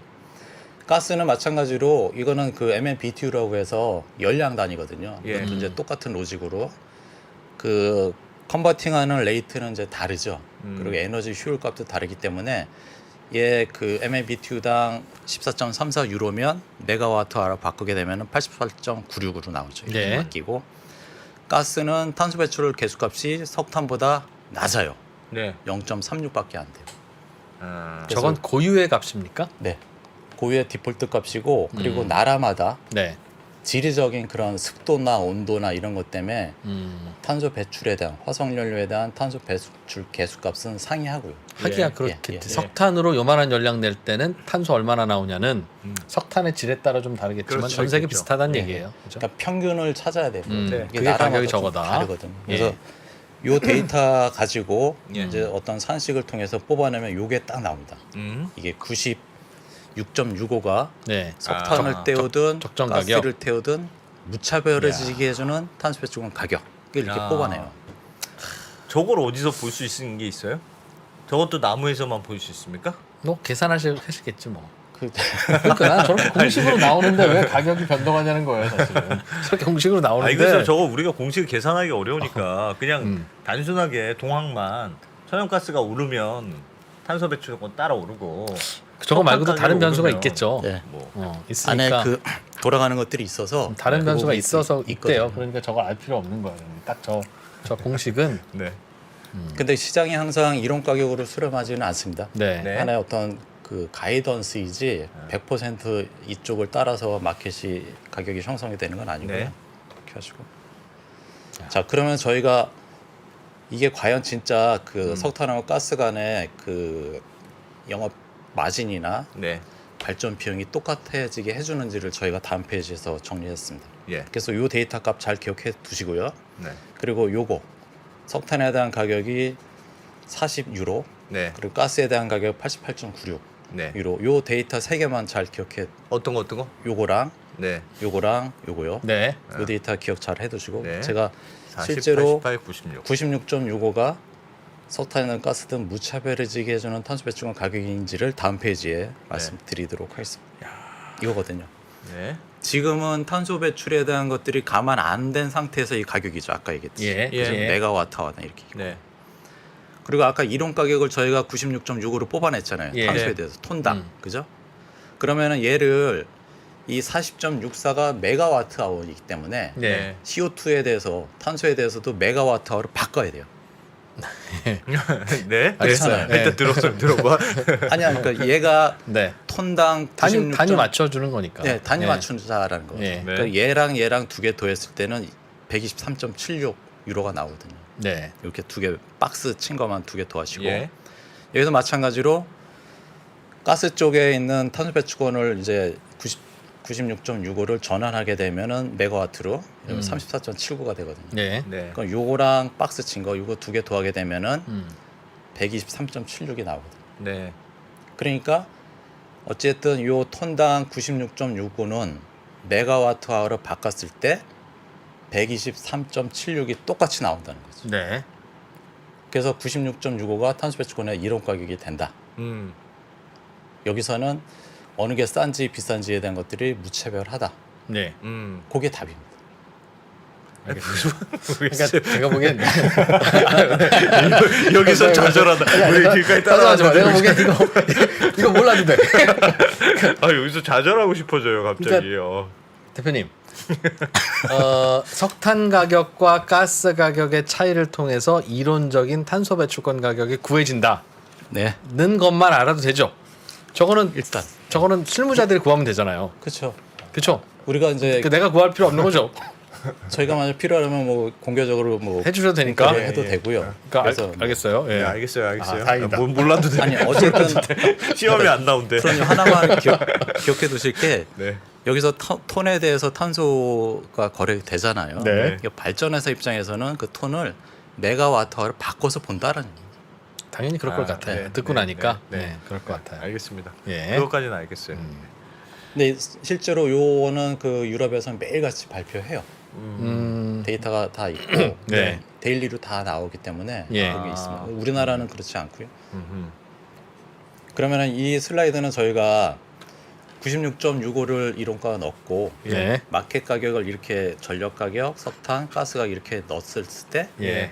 가스는 마찬가지로 이거는 그 MMBTU라고 해서 열량 단위거든요. 예. 이것도 이제 똑같은 로직으로 그 컨버팅하는 레이트는 이제 다르죠. 그리고 에너지 효율값도 다르기 때문에 얘 그 MMBTU당 14.34유로면 메가와트아워 바꾸게 되면은 88.96으로 나오죠. 이렇게 네. 바뀌고 가스는 탄소 배출 계수값이 석탄보다 낮아요. 네. 0.36밖에 안 돼요. 아. 저건 고유의 값입니까? 네. 고유의 디폴트 값이고 그리고 나라마다 네. 지리적인 그런 습도나 온도나 이런 것 때문에 탄소 배출에 대한 화석연료에 대한 탄소 배출 계수값은 상이하고요. 하기야 예, 그렇겠지. 예, 예. 석탄으로 요만한 열량 낼 때는 탄소 얼마나 나오냐는 석탄의 질에 따라 좀 다르겠지만 그렇죠, 전 세계 있겠죠. 비슷하다는 네. 얘기예요. 그죠? 그러니까 평균을 찾아야 돼요. 네. 이게 그게 나라마다 가격이 좀 저거다. 다르거든요. 예. 그래서 요 데이터 가지고 예. 이제 어떤 산식을 통해서 뽑아내면 요게 딱 나옵니다. 음. 이게 96.65가 네. 석탄을 아, 때우든 적정 가스를 가격. 태우든 무차별해지게 해주는 탄소 배출권 가격을 이렇게 야. 뽑아내요. 저걸 어디서 볼 수 있는 게 있어요? 저것도 나무에서만 볼 수 있습니까? 뭐 계산하시겠지 뭐. 그 그러니까 난 저렇게 공식으로 나오는데 왜 가격이 변동하냐는 거예요, 사실은. 저렇게 공식으로 아, 나오는데. 이것을 저거 우리가 공식을 계산하기 어려우니까 그냥 단순하게 동항만 천연가스가 오르면 탄소 배출권 따라 오르고 저거 말고도 석탄 다른 가격이 변수가 오르면 있겠죠. 네. 뭐 있으니까 안에 그 돌아가는 것들이 있어서 다른 그 변수가 부분이 있어서 있거든요. 있대요. 그러니까 저걸 알 필요 없는 거예요. 딱 저 공식은 네. 근데 시장이 항상 이론 가격으로 수렴하지는 않습니다. 네. 네. 하나의 어떤 그 가이던스이지 100% 이쪽을 따라서 마켓이 가격이 형성이 되는 건 아니고요. 네. 이렇게 하시고. 자, 그러면 저희가 이게 과연 진짜 그 석탄하고 가스 간의 그 영업 마진이나 네. 발전 비용이 똑같아지게 해주는지를 저희가 다음 페이지에서 정리했습니다. 예. 그래서 요 데이터 값 잘 기억해 두시고요. 네. 그리고 요거 석탄에 대한 가격이 40유로, 네. 그리고 가스에 대한 가격 88.96 네. 유로. 요 데이터 세 개만 잘 기억해. 어떤 거? 요거랑 네. 요거랑 요거요. 네. 요 데이터 기억 잘 해두시고 네. 제가 40, 실제로 88, 96. 96.65가 석탄이든 가스든 무차별해지게 해주는 탄소 배출권 가격인지를 다음 페이지에 말씀드리도록 하겠습니다. 이거거든요. 네. 지금은 탄소 배출에 대한 것들이 감안 안 된 상태에서 이 가격이죠. 아까 얘기했듯이. 예. 예. 예. 메가와트아워나 이렇게. 네. 그리고 아까 이론 가격을 저희가 96.65로 뽑아냈잖아요. 예. 탄소에 대해서 톤당. 그죠? 그러면은 얘를 이 40.64가 메가와트아워이기 때문에 네. CO2에 대해서 탄소에 대해서도 메가와트아워로 바꿔야 돼요. 네. 그렇잖아요. 네. 일단 들어봐. 아니야, 그러니까 얘가 네. 톤당 단위 맞춰주는 거니까. 네, 단위 예. 맞춘자라는 거죠. 예. 네. 그러니까 얘랑 두 개 더했을 때는 123.76 유로가 나오거든요. 네. 이렇게 두 개 박스 친 것만 두 개 더하시고 예. 여기서 마찬가지로 가스 쪽에 있는 탄소 배출권을 이제 96.65를 전환하게 되면은 메가와트로 34.79가 되거든요. 네. 네. 그럼 요거랑 박스 친 거 요거 두 개 더하게 되면은 음. 123.76이 나오거든요. 네. 그러니까 어쨌든 요 톤당 96.69는 메가와트 아워로 바꿨을 때 123.76이 똑같이 나온다는 거죠. 네. 그래서 96.65가 탄소 배출권의 이론 가격이 된다. 여기서는 어느 게 싼지 비싼지에 대한 것들이 무차별하다. 네. 그게 답입니다. 그러니까 제가 보기엔 여기서 좌절하다. 우리 길까지 따라하지 마. 따라가지고. 내가 보기엔 이거 몰라도 돼. 아 여기서 좌절하고 싶어져요 갑자기요. 대표님, 석탄 가격과 가스 가격의 차이를 통해서 이론적인 탄소 배출권 가격이 구해진다는 네, 것만 알아도 되죠. 저거는 일단 실무자들이 구하면 되잖아요. 그렇죠. 그렇죠? 우리가 이제 내가 구할 필요 없는 거죠. 저희가 만약 필요하면 뭐 공개적으로 뭐 해주셔도 되니까. 그래 해도 되고요. 그러니까 그래서 알겠어요. 예. 네, 알겠어요. 아, 다행이다. 몰라도 돼. 아니 어쨌든 시험이 안 나온대. 그럼 하나만 기억해 두실 게 네. 여기서 톤에 대해서 탄소가 거래되잖아요. 네. 이거 발전회사 입장에서는 그 톤을 메가와트아워로 바꿔서 본다는 얘기예요. 당연히 그럴 것 같아요. 네, 듣고 네, 나니까 네, 네. 네, 그럴 것 같아요. 알겠습니다. 예. 그것까지는 알겠어요. 근데 실제로 요거는 그 유럽에서는 매일같이 발표해요. 데이터가 다 있고 네. 데일리로 다 나오기 때문에 예. 여기 있습니다. 우리나라는 그렇지 않고요. 음흠. 그러면은 이 슬라이드는 저희가 96.65를 이론가가 넣고 예. 마켓 가격을 이렇게 전력 가격, 석탄, 가스 가격 이렇게 넣었을 때 이 예.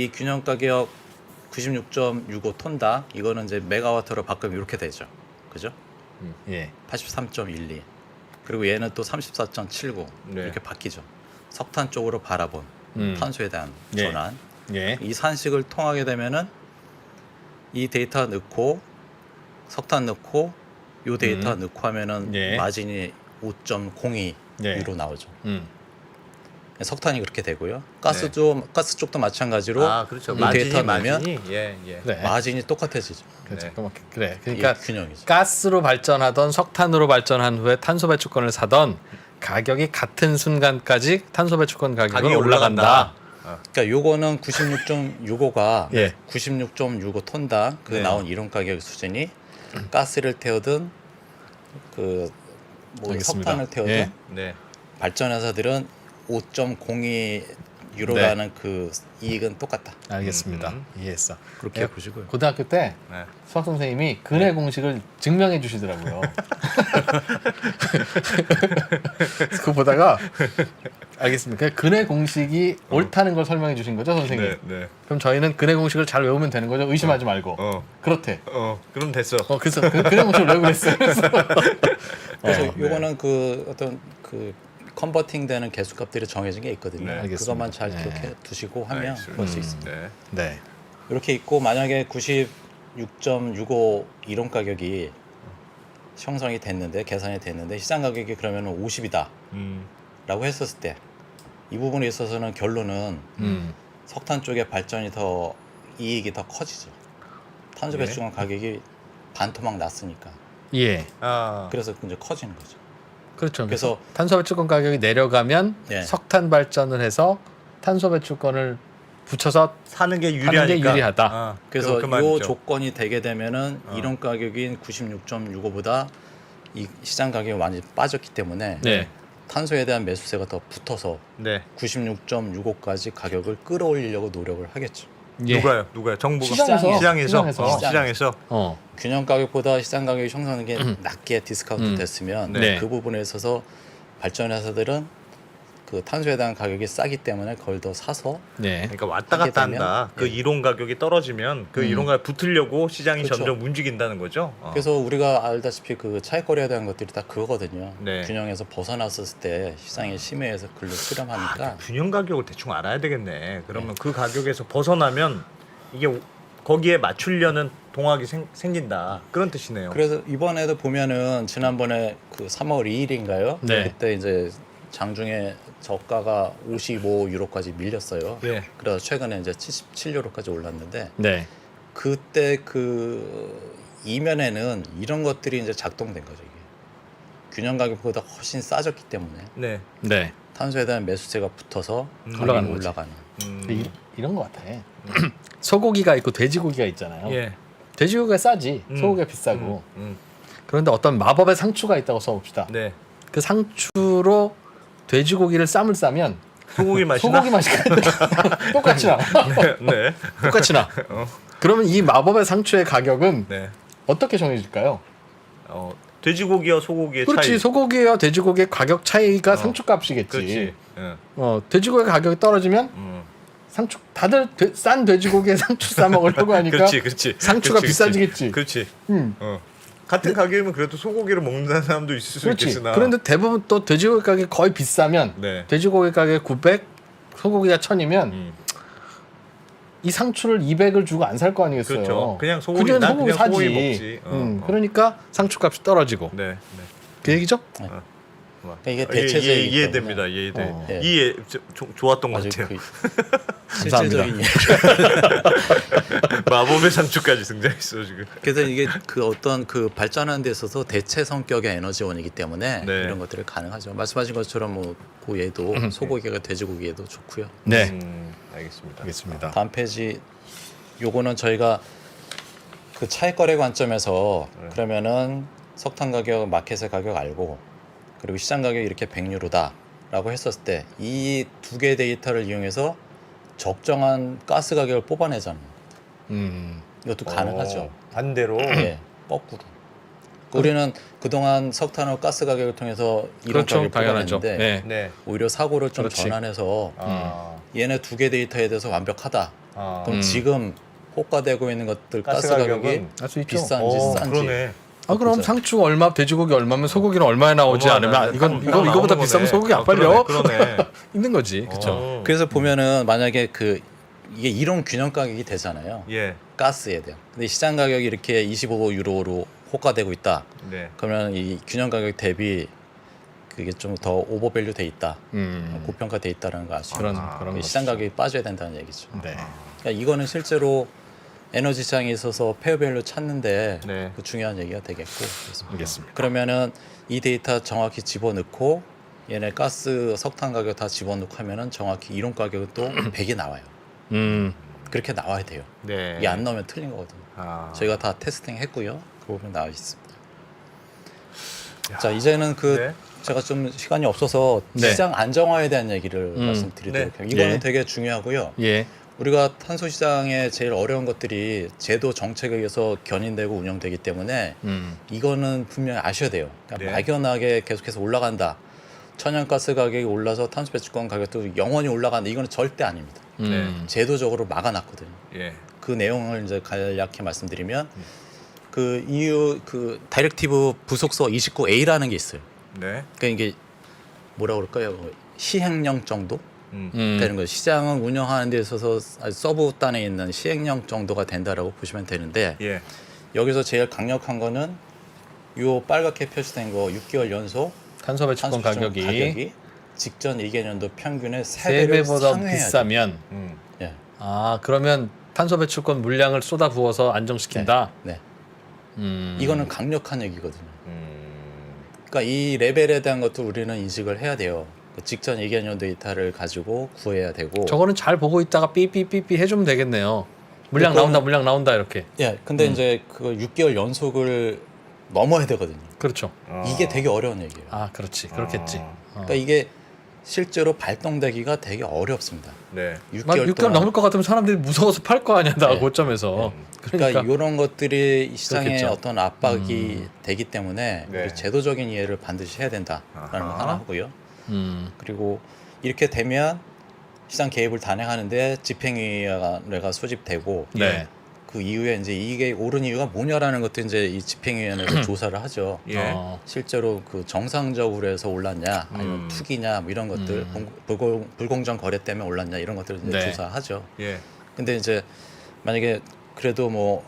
균형 가격 96.65 톤당 이거는 이제 메가와트로 바꾸면 이렇게 되죠. 그죠? 예. 83.12. 그리고 얘는 또 34.79 네. 이렇게 바뀌죠. 석탄 쪽으로 바라본 탄소에 대한 예. 전환. 예. 이 산식을 통하게 되면은 이 데이터 넣고 석탄 넣고 요 데이터 넣고 하면은 예. 마진이 5.02 예. 유로 나오죠. 음. 석탄이 그렇게 되고요. 가스 쪽도 마찬가지로 아 그렇죠. 이 데이터 넣으면 마진이 예 예. 네. 마진이 똑같아지죠. 그래, 네. 잠깐만. 그래. 이게 그러니까 균형이죠. 가스로 발전하던 석탄으로 발전한 후에 탄소 배출권을 사던 가격이 같은 순간까지 탄소 배출권 가격은 가격이 올라간다. 그러니까 요거는 96.65가 예. 96.65 톤당 그 네. 나온 이론 가격 수준이 가스를 태우든 그 뭐 알겠습니다. 석탄을 태우든 예. 네. 발전회사들은 5.02 유로라는 그 이익은 똑같다. 알겠습니다. 이해했어. 그렇게 예. 보시고요. 고등학교 때 네. 수학 선생님이 근해 공식을 증명해 주시더라고요. 그거 보다가 알겠습니다. 그냥 근해 공식이 옳다는 걸 설명해 주신 거죠, 선생님? 네. 네. 그럼 저희는 근해 공식을 잘 외우면 되는 거죠? 의심하지 말고. 그렇대. 그럼 됐어. 그래서 근해 공식을 외우고 그랬어요. 그래서 네. 요거는 그 어떤 그 컨버팅 되는 개수값들이 정해진 게 있거든요. 네, 알겠습니다. 그것만 잘 네. 기억해 두시고 하면 알겠습니다. 볼 수 있습니다. 네. 네. 이렇게 있고 만약에 96.65 이론 가격이 형성이 됐는데 계산이 됐는데 시장 가격이 그러면 50이다 라고 했었을 때 이 부분에 있어서는 결론은 석탄 쪽의 발전이 더 이익이 더 커지죠. 탄소 네. 배출권 가격이 반토막 났으니까. 예. 아, 그래서 이제 커지는 거죠. 그렇죠. 그래서 탄소 배출권 가격이 내려가면 예. 석탄 발전을 해서 탄소 배출권을 붙여서 사는 게 하는 유리하니까. 게 유리하다. 아, 그래서 그 이 말이죠. 조건이 되게 되면은 이론 가격인 96.65보다 이 시장 가격이 많이 빠졌기 때문에 네. 탄소에 대한 매수세가 더 붙어서 네. 96.65까지 가격을 끌어올리려고 노력을 하겠죠. 예. 누가요? 정부가 시장에서. 시장에서. 시장에서. 어. 균형 가격보다 시장 가격이 형성하는 게 낮게 디스카운트 됐으면 네. 그 부분에 있어서 발전회사들은 그 탄소에 대한 가격이 싸기 때문에 그걸 더 사서 네. 그러니까 왔다 하게 갔다 되면, 한다. 그 예. 이론 가격이 떨어지면 그 이론 가격 붙으려고 시장이 그렇죠. 점점 움직인다는 거죠. 그래서 우리가 알다시피 그 차익거래에 대한 것들이 다 그거거든요. 네. 균형에서 벗어났을 때 시장의 심해에서 글로 수렴하니까 균형 가격을 대충 알아야 되겠네. 그러면 그 가격에서 벗어나면 이게 거기에 맞추려는 동학이 생긴다. 그런 뜻이네요. 그래서 이번에도 보면은 지난번에 그 3월 2일인가요? 네. 그때 이제 장중에 저가가 55유로까지 밀렸어요. 예. 그래서 최근에 이제 77유로까지 올랐는데 네. 그때 그 이면에는 이런 것들이 이제 작동된 거죠. 이게. 균형 가격보다 훨씬 싸졌기 때문에 네. 네. 탄소에 대한 매수세가 붙어서 올라가는 가격이 거지. 올라가는. 이런 거 같아. 소고기가 있고 돼지고기가 있잖아요. 예. 돼지고기가 싸지. 소고기가 비싸고. 그런데 어떤 마법의 상추가 있다고 써봅시다. 네. 그 상추로 돼지고기를 쌈을 싸면 소고기 맛이나. 소고기 맛이 똑같이 나. 네. 똑같이 나. 그러면 이 마법의 상추의 가격은 네. 어떻게 정해질까요? 돼지고기와 소고기의 그렇지. 차이. 소고기와 돼지고기의 가격 차이가 상추값이겠지. 그렇지. 예. 돼지고기 가격이 떨어지면 상추 다들 싼 돼지고기에 상추 싸 먹으려고 하니까 그렇지. 상추가 그렇지, 비싸지겠지. 그렇지. 음. 같은 가격이면 그래도 소고기를 먹는 사람도 있을 수 그렇지. 있겠으나. 그런데 대부분 또 돼지고기 가격이 거의 비싸면 네. 돼지고기 가격이 900, 소고기가 1000이면 이 상추를 200을 주고 안 살 거 아니겠어요. 그렇죠. 그냥 소고기 그냥 난 소고기 그냥 사지. 소고기 먹지. 그러니까 상추값이 떨어지고. 네. 네. 그 얘기죠? 이게 대체적이기 이해됩니다. 이해돼. 예. 이해 좋았던 것 아주 같아요. 그 실질적인 이해. 마법의 상추까지 등장했어 지금. 그래서 이게 그 어떤 그 발전하는 데 있어서 대체 성격의 에너지원이기 때문에 네. 이런 것들이 가능하죠. 말씀하신 것처럼 뭐 고얘도 소고기가 돼지고기에도 좋고요. 네. 알겠습니다. 알겠습니다. 다음 페이지 요거는 저희가 그 차익거래 관점에서 그러면은 석탄 가격, 마켓의 가격 알고 그리고 시장 가격이 이렇게 100유로다라고 했었을 때 이 두 개의 데이터를 이용해서 적정한 가스 가격을 뽑아내잖아요. 이것도 가능하죠. 반대로. 예, 거꾸로. 우리는 그동안 석탄과 가스 가격을 통해서 이런 그렇죠. 가격을 당연하죠. 뽑아냈는데 네. 네. 오히려 사고를 좀 그렇지. 전환해서 아. 얘네 두 개 데이터에 대해서 완벽하다. 아. 그럼 지금 호가되고 있는 것들 가스 가스, 가격이 가격은 알 수 있죠. 비싼지 싼지 그러네. 그럼 그죠. 상추 얼마, 돼지고기 얼마면 소고기는 얼마에 나오지 않으면 이거보다 비싸면 소고기 안 팔려. 그러네. 있는 거지. 그렇죠. 그래서 보면은 만약에 그 이게 이론 균형 가격이 되잖아요. 예. 가스에 대한. 근데 시장 가격이 이렇게 25유로로 호가되고 있다. 네. 그러면 이 균형 가격 대비 그게 좀 더 오버밸류 돼 있다. 고평가돼 있다라는 거 아시죠? 그런 시장 가격이 빠져야 된다는 얘기죠. 네. 그러니까 이거는 실제로 에너지 시장에 있어서 페어밸류 찾는데 네. 그 중요한 얘기가 되겠고 그렇습니다. 알겠습니다. 그러면은 이 데이터 정확히 집어넣고 얘네 가스, 석탄 가격 다 집어넣고 하면은 정확히 이론 가격은 또 100이 나와요. 그렇게 나와야 돼요. 네. 이게 안 나오면 틀린 거거든요. 아. 저희가 다 테스팅 했고요. 그 부분 나와 있습니다. 자 이제는 그 네. 제가 좀 시간이 없어서 네. 시장 안정화에 대한 얘기를 말씀드리도록 네. 해요. 이거는 예. 되게 중요하고요. 예. 우리가 탄소 시장의 제일 어려운 것들이 제도 정책에 의해서 견인되고 운영되기 때문에 이거는 분명히 아셔야 돼요. 그러니까 네. 막연하게 계속해서 올라간다. 천연가스 가격이 올라서 탄소 배출권 가격도 영원히 올라간다. 이거는 절대 아닙니다. 제도적으로 막아놨거든요. 예. 그 내용을 이제 간략히 말씀드리면 그 EU 그 다이렉티브 부속서 29A라는 게 있어요. 네. 그러니까 이게 뭐라 그럴까요? 시행령 정도 음. 되는 거예요. 시장을 운영하는 데 있어서 아주 서브단에 있는 시행령 정도가 된다라고 보시면 되는데 예. 여기서 제일 강력한 거는 요 빨갛게 표시된 거 6개월 연속 탄소 배출권 탄소 배출권 가격이 직전 1개년도 평균의 3배를 3배보다 상회해야 비싸면 음. 예. 그러면 탄소 배출권 물량을 쏟아 부어서 안정시킨다. 네. 음. 이거는 강력한 얘기거든요. 음. 그러니까 이 레벨에 대한 것도 우리는 인식을 해야 돼요. 그 직전 1개년 데이터를 가지고 구해야 되고. 저거는 잘 보고 있다가 삐삐삐삐 해주면 되겠네요. 물량 그거는- 나온다, 물량 나온다 이렇게. 예. 근데 이제 그 6개월 연속을 넘어야 되거든요. 그렇죠. 이게 되게 어려운 얘기예요. 그렇지, 그렇겠지. 그러니까 이게 실제로 발동되기가 되게 어렵습니다. 네. 6개월 동안. 넘을 것 같으면 사람들이 무서워서 팔 거 아니야, 나 네. 고점에서. 그러니까 이런 것들이 시장에 그렇겠죠. 어떤 압박이 되기 때문에 네. 우리 제도적인 이해를 반드시 해야 된다라는 거 아하. 하나 하고요. 음. 그리고 이렇게 되면 시장 개입을 단행하는데 집행위원회가 소집되고 네. 그 이후에 이제 이게 옳은 이유가 뭐냐라는 것도 이제 이 집행위원회가 조사를 하죠. 예. 실제로 그 정상적으로 해서 올랐냐 아니면 투기냐 뭐 이런 것들 불공정 거래 때문에 올랐냐 이런 것들을 이제 네. 조사하죠. 예. 근데 이제 만약에 그래도 뭐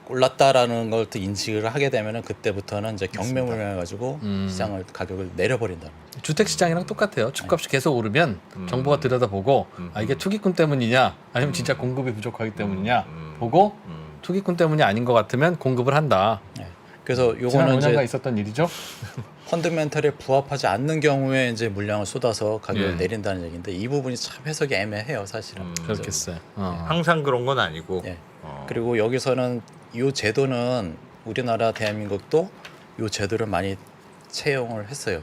올랐다라는 걸 또 인식을 하게 되면은 그때부터는 이제 경매물을 해가지고 시장을 가격을 내려버린다는 거죠. 주택 시장이랑 똑같아요. 집값이 계속 오르면 정부가 들여다보고 이게 투기꾼 때문이냐 아니면 진짜 공급이 부족하기 때문이냐 보고 투기꾼 때문이 아닌 것 같으면 공급을 한다. 네. 그래서 지난 요거는 5년간 이제 있었던 일이죠. 펀드멘털에 부합하지 않는 경우에 이제 물량을 쏟아서 가격을 예. 내린다는 얘기인데 이 부분이 참 해석이 애매해요, 사실은. 그렇겠어요. 항상 그런 건 아니고. 예. 그리고 여기서는 이 제도는 우리나라 대한민국도 이 제도를 많이 채용을 했어요.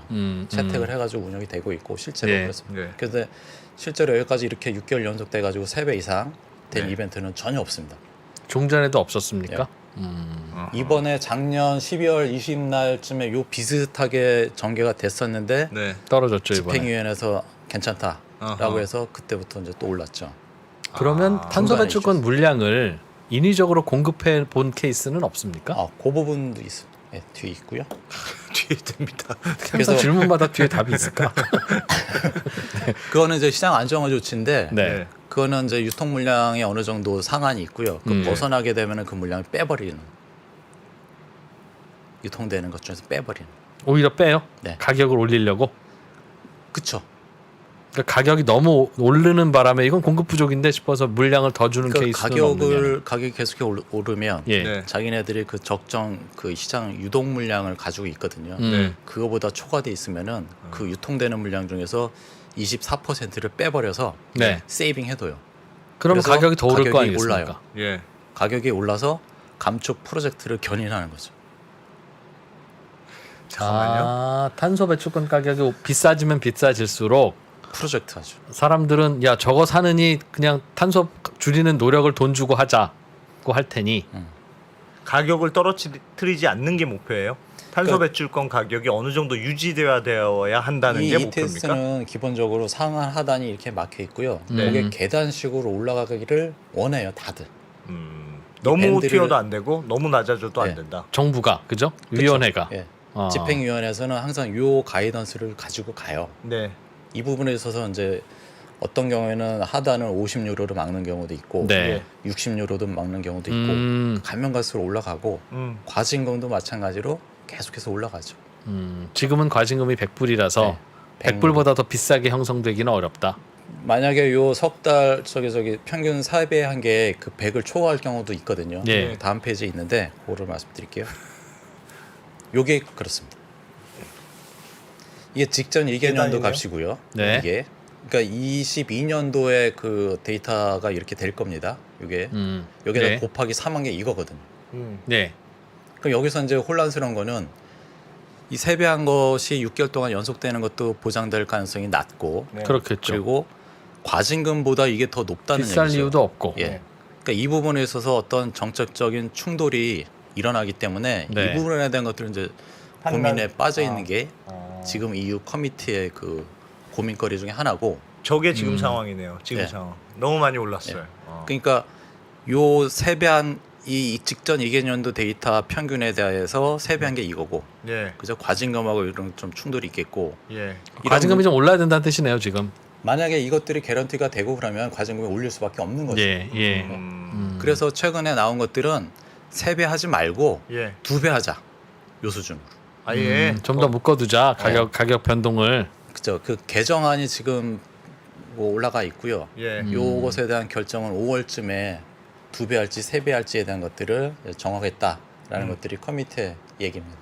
채택을 해가지고 운영이 되고 있고 실제로 예. 그렇습니다. 네. 그런데 실제로 여기까지 이렇게 6개월 연속 돼가지고 3배 이상 된 네. 이벤트는 전혀 없습니다. 종전에도 없었습니까? 이번에 작년 12월 20날쯤에 요 비슷하게 전개가 됐었는데 네. 떨어졌죠 이번에. 집행위원회에서 괜찮다라고 아하. 해서 그때부터 이제 또 올랐죠. 그러면 탄소 중간에 배출권 물량을 인위적으로 공급해 본 케이스는 없습니까? 그 부분도 있어요. 예, 뒤에 있고요. 뒤에 됩니다. 항상 그래서- 질문마다 뒤에 답이 있을까? 그거는 이제 시장 안정화 조치인데 네. 그거는 이제 유통 물량에 어느 정도 상한이 있고요. 그 벗어나게 되면은 그 물량을 빼버리는 유통되는 것 중에서 빼버리는. 오히려 빼요. 네. 가격을 올리려고. 그쵸. 그러니까 가격이 너무 오르는 바람에 이건 공급 부족인데 싶어서 물량을 더 주는 그러니까 케이스는 없느냐. 가격이 계속 오르면 예. 네. 자기네들이 그 적정 그 시장 유동 물량을 가지고 있거든요. 네. 그거보다 초과돼 있으면은 그 유통되는 물량 중에서 24%를 빼버려서 네. 세이빙 해둬요. 그러면 그래서 가격이 더 오를 거 가격이 아니겠습니까? 올라요. 예. 가격이 올라서 감축 프로젝트를 견인하는 거죠. 잠깐만요. 탄소 배출권 가격이 비싸지면 비싸질수록 프로젝트 하죠. 사람들은 야 저거 사느니 그냥 탄소 줄이는 노력을 돈 주고 하자고 할 테니 가격을 떨어뜨리지 않는 게 목표예요. 탄소 배출권 가격이 어느 정도 유지되어야 한다는 이 게 목표입니까? ETS는 기본적으로 상한 하단이 이렇게 막혀 있고요. 네. 그게 계단식으로 올라가기를 원해요, 다들. 너무 밴드를- 튀어도 안 되고 너무 낮아져도 안 네. 된다. 정부가 그죠? 위원회가 예. 어. 집행위원회에서는 항상 요 가이던스를 가지고 가요. 네. 이 부분에 있어서 이제 어떤 경우에는 하단을 50유로로 막는 경우도 있고 네. 60유로도 막는 경우도 있고 가면 갈수록 올라가고 음. 과징금도 마찬가지로 계속해서 올라가죠. 지금은 과징금이 100불이라서 네. 100불보다 더 비싸게 형성되기는 어렵다. 만약에 요 석 달 저기 평균 4배 한 게 그 100을 초과할 경우도 있거든요. 예. 다음 페이지에 있는데 그거를 말씀드릴게요. 요게 그렇습니다. 이게 직전 1개년도 계단이네요. 값이고요. 네. 이게 그러니까 22년도에 그 데이터가 이렇게 될 겁니다. 이게 여기다 네. 곱하기 3한 게 이거거든요. 네. 그럼 여기서 이제 혼란스러운 거는 이 세배한 것이 6개월 동안 연속되는 것도 보장될 가능성이 낮고 네. 그렇겠죠. 그리고 과징금보다 이게 더 높다는 비쌀 얘기죠. 이유도 없고. 예. 그러니까 이 부분에 있어서 어떤 정책적인 충돌이 일어나기 때문에 네. 이 부분에 대한 것들은 이제 판단- 고민에 빠져 있는 게 어. 지금 EU 커미티의 그 고민거리 중에 하나고. 저게 지금 상황이네요. 지금 네. 상황. 너무 많이 올랐어요. 네. 어. 그러니까 요 세배한 이 직전 2개년도 데이터 평균에 대해서 세배한 게 이거고, 예. 그죠? 과징금하고 이런 좀 충돌이 있겠고. 예. 과징금이 좀 올라야 된다는 뜻이네요 지금. 만약에 이것들이 개런티가 되고 그러면 과징금이 올릴 수밖에 없는 거죠. 예. 예. 그래서 최근에 나온 것들은 3배 하지 말고 예. 2배 하자. 요 수준으로. 아예 좀 더 묶어두자 가격 변동을. 그죠. 그 개정안이 지금 뭐 올라가 있고요. 예. 요것에 대한 결정은 5월쯤에 2배 할지 3배 할지에 대한 것들을 정하겠다라는 것들이 커미티의 얘기입니다.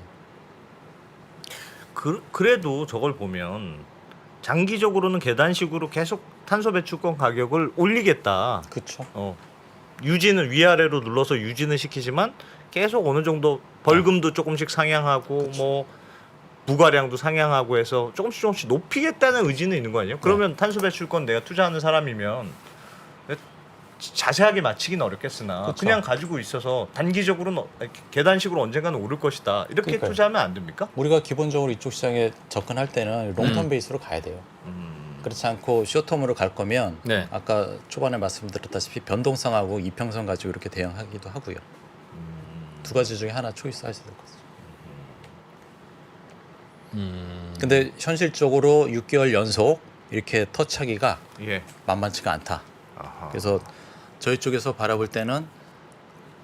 그래도 저걸 보면 장기적으로는 계단식으로 계속 탄소 배출권 가격을 올리겠다. 그렇죠. 유지는 위아래로 눌러서 유지는 시키지만 계속 어느 정도 벌금도 조금씩 상향하고 뭐 부과량도 상향하고 해서 조금씩 높이겠다는 의지는 있는 거 아니에요? 그러면 탄소 배출권 내가 투자하는 사람이면 자세하게 맞히기는 어렵겠으나 그쵸. 그냥 가지고 있어서 단기적으로는 계단식으로 언젠가는 오를 것이다. 이렇게 그러니까요. 투자하면 안 됩니까? 우리가 기본적으로 이쪽 시장에 접근할 때는 롱텀 베이스로 가야 돼요. 그렇지 않고 쇼텀으로 갈 거면 네. 아까 초반에 말씀드렸다시피 변동성하고 이평선 가지고 이렇게 대응하기도 하고요. 두 가지 중에 하나 초이스 하셔야 될 거죠. 근데 현실적으로 6개월 연속 이렇게 터치하기가 예. 만만치가 않다. 아하. 그래서 저희 쪽에서 바라볼 때는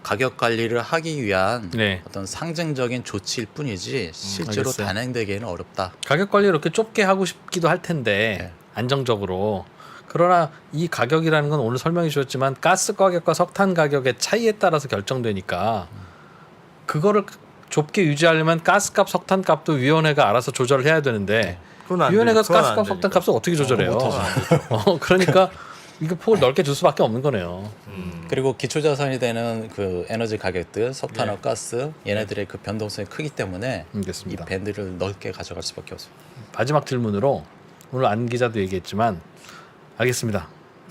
가격 관리를 하기 위한 네. 어떤 상징적인 조치일 뿐이지 실제로 알겠어요. 단행되기에는 어렵다. 가격 관리를 이렇게 좁게 하고 싶기도 할 텐데 네. 안정적으로. 그러나 이 가격이라는 건 오늘 설명해 주셨지만 가스 가격과 석탄 가격의 차이에 따라서 결정되니까 그거를 좁게 유지하려면 가스값, 석탄값도 위원회가 알아서 조절을 해야 되는데 그건 안 위원회가 되죠. 그건 안 가스값, 되니까. 석탄값을 어떻게 조절해요? 그러니까 이거 폭을 넓게 줄 수밖에 없는 거네요. 그리고 기초자산이 되는 그 에너지 가격들, 석탄과 예. 가스 얘네들의 그 변동성이 크기 때문에 이 알겠습니다. 밴드를 넓게 가져갈 수밖에 없습니다. 마지막 질문으로 오늘 안 기자도 얘기했지만 알겠습니다.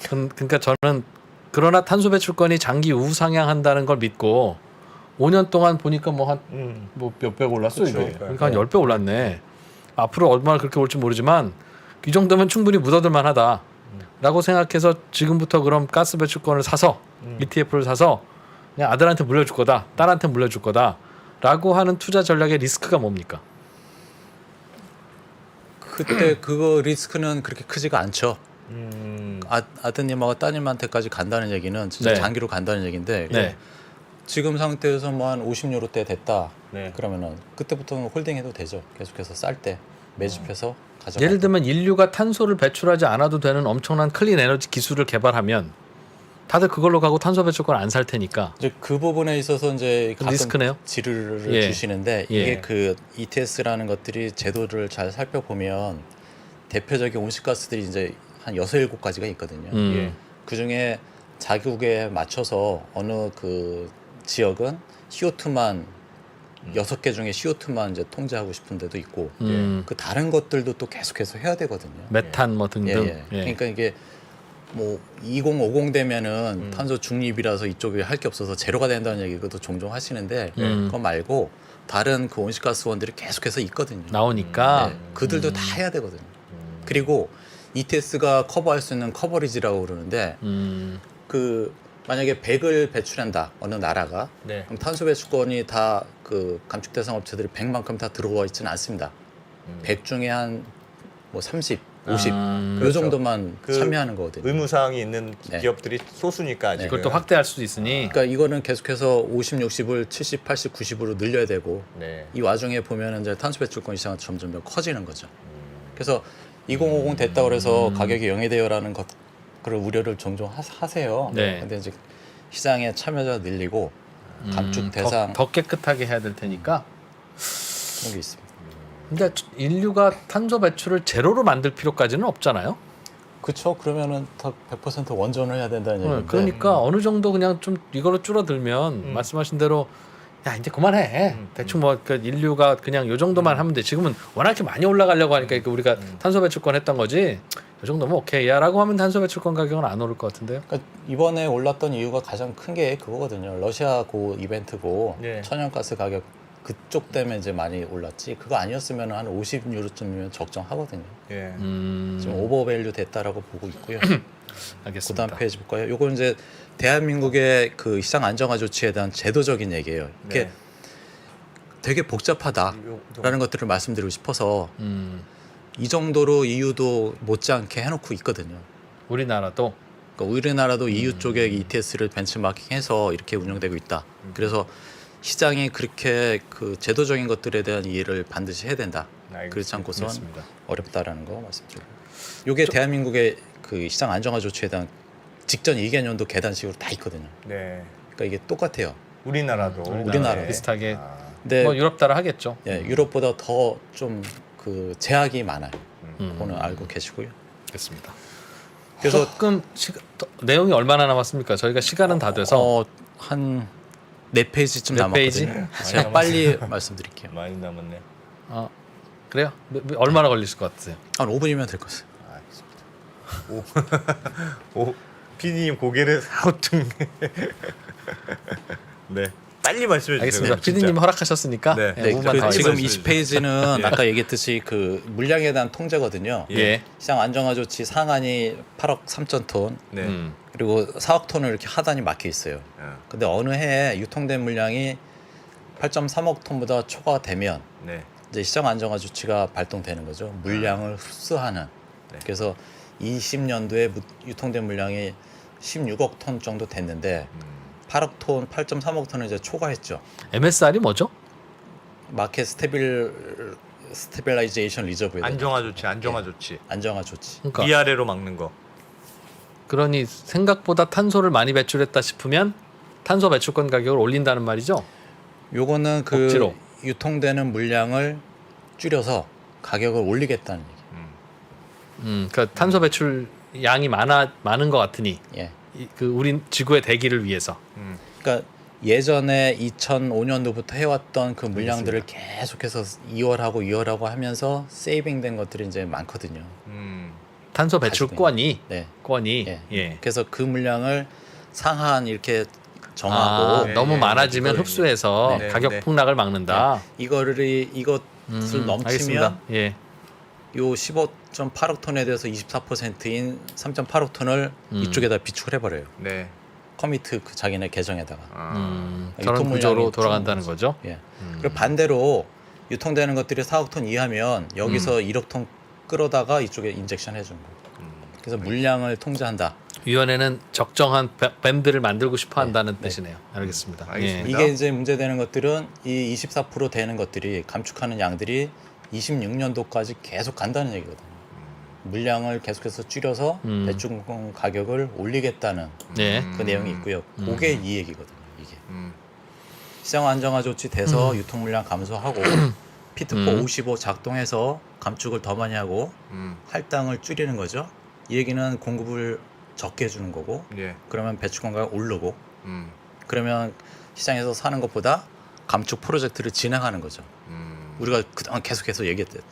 그러니까 저는 그러나 탄소 배출권이 장기 우상향한다는 걸 믿고 5년 동안 보니까 뭐 한 뭐 몇백 올랐어 그쵸. 이게. 그러니까 한 10배 올랐네. 앞으로 얼마나 그렇게 올지 모르지만 이 정도면 충분히 묻어둘 만하다. 라고 생각해서 지금부터 그럼 가스 배출권을 사서 ETF를 사서 그냥 아들한테 물려줄 거다. 딸한테 물려줄 거다. 라고 하는 투자 전략의 리스크가 뭡니까? 그때 그거 리스크는 그렇게 크지가 않죠. 아드님하고 따님한테까지 간다는 얘기는 진짜 네. 장기로 간다는 얘기인데 네. 지금 상태에서 뭐 한 50유로대 됐다. 네. 그러면은 그때부터는 홀딩해도 되죠. 계속해서 쌀 때 매집해서 가져가. 예를 들면 인류가 탄소를 배출하지 않아도 되는 엄청난 클린 에너지 기술을 개발하면 다들 그걸로 가고 탄소 배출권 안 살 테니까 이제 그 부분에 있어서 이제 가끔 리스크네요. 지르를 예. 주시는데 예. 이게 그 ETS라는 것들이 제도를 잘 살펴보면 대표적인 온실가스들이 이제 한 6, 7가지가 있거든요. 예. 그 중에 자국에 맞춰서 어느 그 지역은 CO2만 6개 중에 CO2만 이제 통제하고 싶은 데도 있고 그 다른 것들도 또 계속해서 해야 되거든요. 메탄 뭐 등등. 예. 그러니까 이게 뭐 2050 되면은 탄소 중립이라서 이쪽에 할 게 없어서 제로가 된다는 얘기도 종종 하시는데 그거 말고 다른 그 온실가스원들이 계속해서 있거든요. 나오니까 네, 그들도 다 해야 되거든요. 그리고 ETS가 커버할 수 있는 커버리지라고 그러는데 그 만약에 100을 배출한다 어느 나라가 네. 그럼 탄소 배출권이 다 그 감축 대상 업체들이 100만큼 다 들어와 있지는 않습니다. 100 중에 한 뭐 30, 50 요 그렇죠. 정도만 그 참여하는 거거든요. 의무사항이 있는 네. 기업들이 소수니까 아직은. 그걸 또 확대할 수도 있으니 그러니까 이거는 계속해서 50, 60을 70, 80, 90으로 늘려야 되고 네. 이 와중에 보면은 이제 탄소 배출권 시장은 점점 더 커지는 거죠. 그래서 2050 됐다 그래서 가격이 영해돼요라는 것 그런 우려를 종종 하세요. 네. 근데 이제 시장에 참여자 늘리고 감축 대상 더 깨끗하게 해야 될 테니까. 그런 게 있습니다. 근데 인류가 탄소 배출을 제로로 만들 필요까지는 없잖아요. 그렇죠. 그러면은 다 100% 원전을 해야 된다는 얘기인데. 그러니까 어느 정도 그냥 좀 이걸로 줄어들면 말씀하신 대로 야 이제 그만해. 대충 뭐 그 인류가 그냥 요 정도만 하면 돼. 지금은 워낙 이렇게 많이 올라가려고 하니까 그 우리가 탄소 배출권 했던 거지. 요 정도면 오케이야라고 하면 탄소 배출권 가격은 안 오를 것 같은데요. 그러니까 이번에 올랐던 이유가 가장 큰 게 그거거든요. 러시아 고 이벤트고 네. 천연가스 가격 그쪽 때문에 이제 많이 올랐지. 그거 아니었으면 한 50유로쯤이면 적정하거든요. 예. 지금 오버밸류 됐다라고 보고 있고요. 알겠습니다. 그다음 페이지 볼까요? 요건 이제 대한민국의 그 시장 안정화 조치에 대한 제도적인 얘기예요. 이게 네. 되게 복잡하다라는 것들을 말씀드리고 싶어서 이 정도로 EU도 못지않게 해놓고 있거든요. 우리나라도 그러니까 우리나라도 EU 쪽에 ETS를 벤치마킹해서 이렇게 운영되고 있다. 그래서 시장이 그렇게 그 제도적인 것들에 대한 이해를 반드시 해야 된다. 그렇지 않고선 알겠습니다. 어렵다라는 거 말씀드려요. 이게 대한민국의 그 시장 안정화 조치에 대한 직전 2개년도 계단식으로 다 있거든요. 네. 그러니까 이게 똑같아요. 우리나라도 우리나라 비슷하게 근데 뭐 유럽 따라 하겠죠. 예, 유럽보다 더 좀 그 제약이 많아요. 음. 그거는 알고 계시고요. 알겠습니다. 그래서 조금 내용이 얼마나 남았습니까? 저희가 시간은 다 돼서 한 4페이지쯤 네 남았거든요. 페이지? 제가 빨리 말씀드릴게요. 많이 남았네. 그래요? 얼마나 걸리실 것 같으세요? 한 5분이면 될 것 같습니다. 오, PD님 고개를 사우뚱. 네. 빨리 말씀해 주세요. 알겠습니다. 진짜. PD님 허락하셨으니까 네. 네, 5분만 그 더 지금 하겠습니다. 20페이지는 아까 얘기했듯이 그 물량에 대한 통제거든요. 예. 시장 안정화 조치 상한이 8억 3천 톤 네. 그리고 4억 톤을 이렇게 하단이 막혀 있어요. 근데 어느 해에 유통된 물량이 8.3억 톤보다 초과가 되면 네. 이제 시장 안정화 조치가 발동되는 거죠. 물량을 흡수하는. 네. 그래서 20년도에 유통된 물량이 16억 톤 정도 됐는데 8억 톤, 8.3억 톤을 이제 초과했죠. MSR이 뭐죠? 마켓 스테빌라이제이션 리저브에 대한 안정화 조치, 안정화 조치. 안정화 조치. 그러니까 위아래로 막는 거. 그러니 생각보다 탄소를 많이 배출했다 싶으면 탄소 배출권 가격을 올린다는 말이죠. 요거는 그 억지로. 유통되는 물량을 줄여서 가격을 올리겠다는 얘기. 그러니까 탄소 배출 양이 많은 것 같으니 예. 그 우리 지구의 대기를 위해서. 그러니까 예전에 2005년도부터 해왔던 그 물량들을 계속해서 이월하고 하면서 세이빙된 것들이 이제 많거든요. 탄소 가지고 배출권이 네. 권이 예. 예. 그래서 그 물량을 상한 이렇게 정하고 네, 너무 네, 많아지면 네, 흡수해서 네, 가격 네. 폭락을 막는다. 이것을 넘치면 알겠습니다. 예. 요 15.8억 톤에 대해서 24%인 3.8억 톤을 이쪽에다 비축을 해버려요. 네. 커미트 그 자기네 계정에다가. 저런 유통 구조로 물량이 돌아간다는 줄는 거죠. 예. 그리고 반대로 유통되는 것들이 4억 톤 이하면 여기서 1억 톤 끌어다가 이쪽에 인젝션 해준 거예요. 그래서 물량을 통제한다. 위원회는 적정한 밴드를 만들고 싶어 한다는 뜻이네요. 알겠습니다. 알겠습니다. 이게 이제 문제되는 것들은 이 24% 되는 것들이 감축하는 양들이 26년도까지 계속 간다는 얘기거든요. 물량을 계속해서 줄여서 배출권 가격을 올리겠다는 예. 그 내용이 있고요. 그게 이 얘기거든요. 이게 시장 안정화 조치 돼서 유통 물량 감소하고 피트포 55 작동해서 감축을 더 많이 하고 할당을 줄이는 거죠. 이 얘기는 공급을 적게 해주는 거고 예. 그러면 배출권 가격 오르고 그러면 시장에서 사는 것보다 감축 프로젝트를 진행하는 거죠. 우리가 그동안 계속해서 얘기했던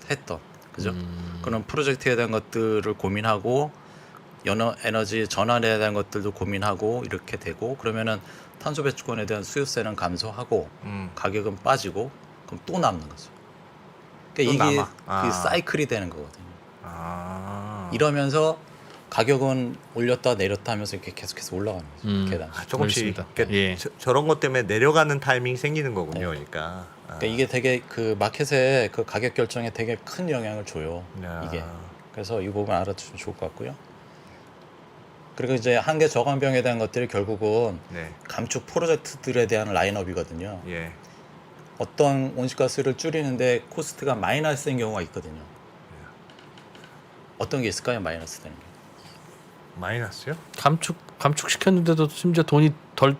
그죠? 그런 프로젝트에 대한 것들을 고민하고 에너지 전환에 대한 것들도 고민하고 이렇게 되고 그러면은 탄소 배출권에 대한 수요세는 감소하고 가격은 빠지고 그럼 또 남는 거죠. 그러니까 또 이게 남아. 그 사이클이 되는 거거든요. 아. 이러면서 가격은 올렸다 내렸다 하면서 이렇게 계속해서 올라가는 거죠. 계단. 조금씩 알겠습니다. 이렇게 예. 저런 것 때문에 내려가는 타이밍이 생기는 거군요. 그러니까. 그러니까 이게 되게 그 마켓의 그 가격 결정에 되게 큰 영향을 줘요. 야. 이게. 그래서 이 부분 알아두시면 좋을 것 같고요. 그리고 이제 한계 저감병에 대한 것들이 결국은 네. 감축 프로젝트들에 대한 라인업이거든요. 예. 어떤 온실가스를 줄이는데 코스트가 마이너스인 경우가 있거든요. 어떤 게 있을까요? 마이너스 되는 게. 마이너스요? 감축 시켰는데도 심지어 돈이 덜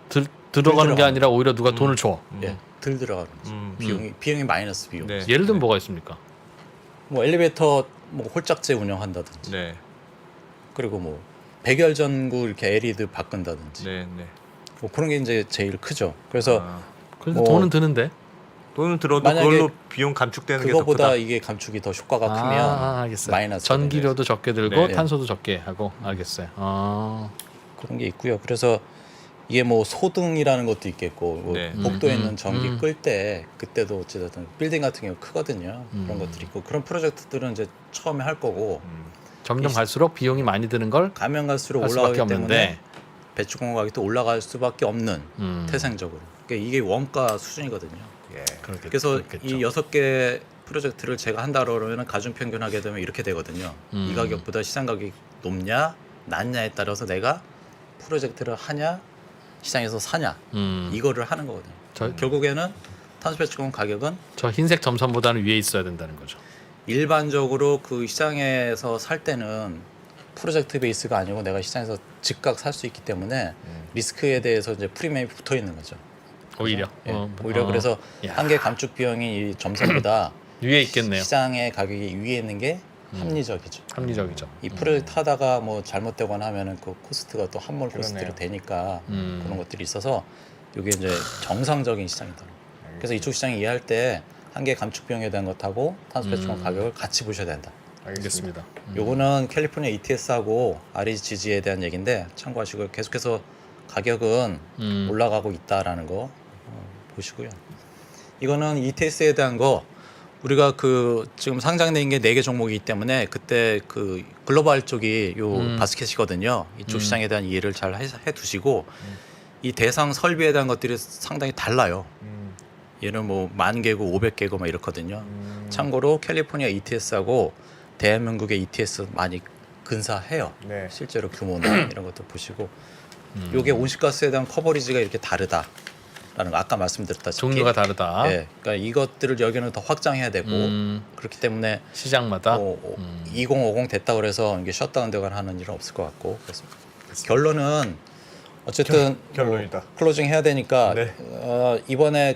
들어가는 게 아니라 오히려 누가 돈을 줘. 예, 덜 들어가는 거죠. 비용이 마이너스 비용. 네. 예를 들면 뭐가 있습니까? 뭐 엘리베이터 뭐 홀짝제 운영한다든지, 네. 그리고 뭐 백열전구 이렇게 LED 바꾼다든지, 네. 네. 뭐 그런 게 이제 제일 크죠. 그래서 그래서 뭐- 돈은 드는데. 돈은 들어도 만약에 그걸로 비용 감축되는 게 더 그거보다 크다. 이게 감축이 더 효과가 크면 알겠어요. 마이너스 전기료도 적게 들고 네. 탄소도 적게 하고 알겠어요. 그런 게 있고요. 그래서 이게 뭐 소등이라는 것도 있겠고 뭐 네. 복도에 있는 전기 끌 때 그때도 어찌됐든 빌딩 같은 경우 크거든요. 그런 것들이 있고 그런 프로젝트들은 이제 처음에 할 거고 점점 갈수록 비용이 많이 드는 걸 가면 갈수록 할 수밖에 올라가기 때문에 없는데. 배출권 가격도 올라갈 수밖에 없는 태생적으로. 그러니까 이게 원가 수준이거든요. 예. 그래서 그렇겠죠. 이 6개 프로젝트를 제가 한다 그러면 가중 평균하게 되면 이렇게 되거든요. 이 가격보다 시장 가격이 높냐 낮냐에 따라서 내가 프로젝트를 하냐 시장에서 사냐 음. 이거를 하는 거거든요. 결국에는 탄소 배출권 가격은 저 흰색 점선보다는 위에 있어야 된다는 거죠. 일반적으로 그 시장에서 살 때는 프로젝트 베이스가 아니고 내가 시장에서 즉각 살 수 있기 때문에 리스크에 대해서 이제 프리미엄이 붙어 있는 거죠. 오히려. 예, 오히려 그래서 야. 한계 감축 비용이 이 점선보다 위에 있겠네요. 시장의 가격이 위에 있는 게 합리적이죠. 합리적이죠. 이 프로젝트 하다가 뭐 잘못되거나 하면은 그 코스트가 또 함몰 코스트로 그러네요. 되니까 음. 그런 것들이 있어서 이게 이제 정상적인 시장이다. 그래서 이쪽 시장 이해할 때 한계 감축 비용에 대한 것하고 탄소 배출권 가격을 같이 보셔야 된다. 알겠습니다. 요거는 캘리포니아 ETS하고 REGG에 대한 얘기인데 참고하시고요. 계속해서 가격은 올라가고 있다라는 거 보시고요. 이거는 ETS에 대한 거 우리가 그 지금 상장돼 있는 게 4개 종목이기 때문에 그때 그 글로벌 쪽이 요 바스켓이거든요. 이쪽 시장에 대한 이해를 잘 해 두시고 이 대상 설비에 대한 것들이 상당히 달라요. 얘는 뭐 10,000개고 500개고 막 이렇거든요. 참고로 캘리포니아 ETS하고 대한민국의 ETS 많이 근사해요. 네. 실제로 규모나 이런 것도 보시고 요게 온실가스에 대한 커버리지가 이렇게 다르다라는 거 아까 말씀드렸다시피 종류가 다르다. 예, 그러니까 이것들을 여기는 더 확장해야 되고 그렇기 때문에 시장마다. 2050 됐다 그래서 이게 셧다운 되거나 하는 일은 없을 것 같고 그렇습니다. 결론은 어쨌든 결론이다. 클로징 해야 되니까 네. 이번에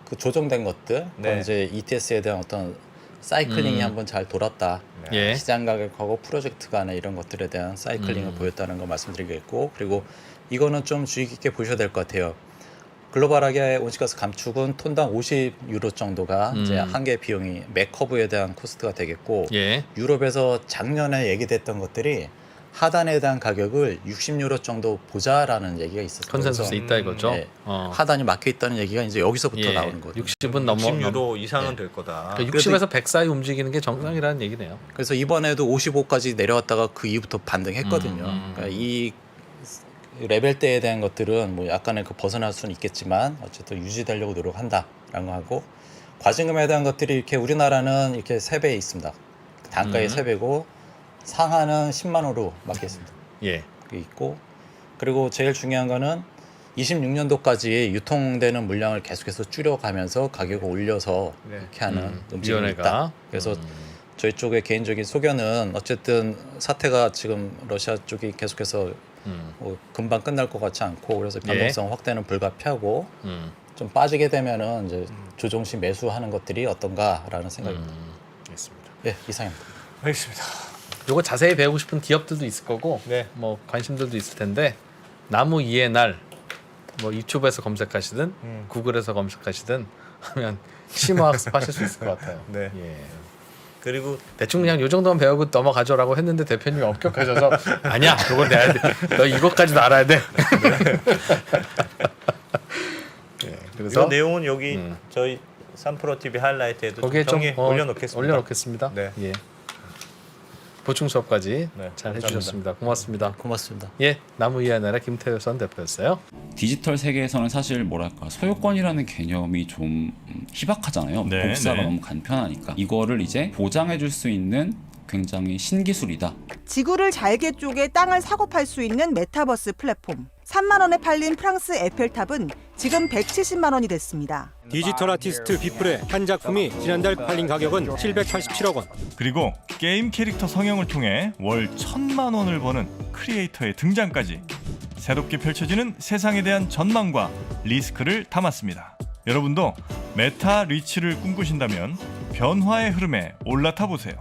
그 조정된 것들 네. 이제 ETS에 대한 어떤 사이클링이 한번 잘 돌았다. 예. 시장 가격하고 프로젝트 간의 이런 것들에 대한 사이클링을 보였다는 거 말씀드리겠고 그리고 이거는 좀 주의 깊게 보셔야 될 것 같아요. 글로벌하게 온실가스 감축은 톤당 50유로 정도가 이제 한계 비용이 맥 커브에 대한 코스트가 되겠고 예. 유럽에서 작년에 얘기됐던 것들이 하단에 대한 가격을 60유로 정도 보자라는 얘기가 있었어요. 컨센서스 그래서 있다 이거죠. 네. 하단이 막혀 있다는 얘기가 이제 여기서부터 예. 나오는 거죠. 60은 넘어. 60유로 이상은 될 거다. 그러니까 60에서 100 사이 움직이는 게 정상이라는 얘기네요. 그래서 이번에도 55까지 내려왔다가 그 이후부터 반등했거든요. 그러니까 이 레벨대에 대한 것들은 뭐 약간의 그 벗어날 수는 있겠지만 어쨌든 유지되려고 노력한다라는 거 하고 과징금에 대한 것들이 이렇게 우리나라는 이렇게 3배 있습니다. 단가의 3배고 상한은 10만 원으로 맞게 있습니다. 예. 그게 있고 그리고 제일 중요한 거는 26년도까지 유통되는 물량을 계속해서 줄여가면서 가격을 올려서 네. 이렇게 하는 움직임이 위원회가. 있다. 그래서 저희 쪽의 개인적인 소견은 어쨌든 사태가 지금 러시아 쪽이 계속해서 뭐 금방 끝날 것 같지 않고 그래서 변동성 확대는 불가피하고 좀 빠지게 되면은 이제 조정시 매수하는 것들이 어떤가라는 생각입니다. 알겠습니다. 예, 이상입니다. 알겠습니다. 요거 자세히 배우고 싶은 기업들도 있을 거고 네. 뭐 관심들도 있을 텐데 나무 이해 날 뭐 유튜브에서 검색하시든 구글에서 검색하시든 하면 심화학습 하실 수 있을 것 같아요. 네. 예. 그리고 대충 그냥 요 정도만 배우고 넘어가죠라고 했는데 대표님이 엄격하셔서 아니야 그걸 내야 돼. 너 이것까지도 알아야 돼. 예, 그래서 이 내용은 여기 저희 3프로 TV 하이라이트에도 거기에 좀 정리 올려놓겠습니다. 올려놓겠습니다. 네. 예. 보충 수업까지 네, 잘 감사합니다. 해주셨습니다. 고맙습니다. 고맙습니다. 예, 나무 이해 나라 김태선 대표였어요. 디지털 세계에서는 사실 뭐랄까 소유권이라는 개념이 좀 희박하잖아요. 네, 복사가 네. 너무 간편하니까 이거를 이제 보장해줄 수 있는 굉장히 신기술이다. 지구를 잘게 쪼개 땅을 사고 팔 수 있는 메타버스 플랫폼. 3만 원에 팔린 프랑스 에펠탑은 지금 170만 원이 됐습니다. 디지털 아티스트 비플의 한 작품이 지난달 팔린 가격은 787억 원. 그리고 게임 캐릭터 성형을 통해 월 1,000만 원을 버는 크리에이터의 등장까지 새롭게 펼쳐지는 세상에 대한 전망과 리스크를 담았습니다. 여러분도 메타 리치를 꿈꾸신다면 변화의 흐름에 올라타 보세요.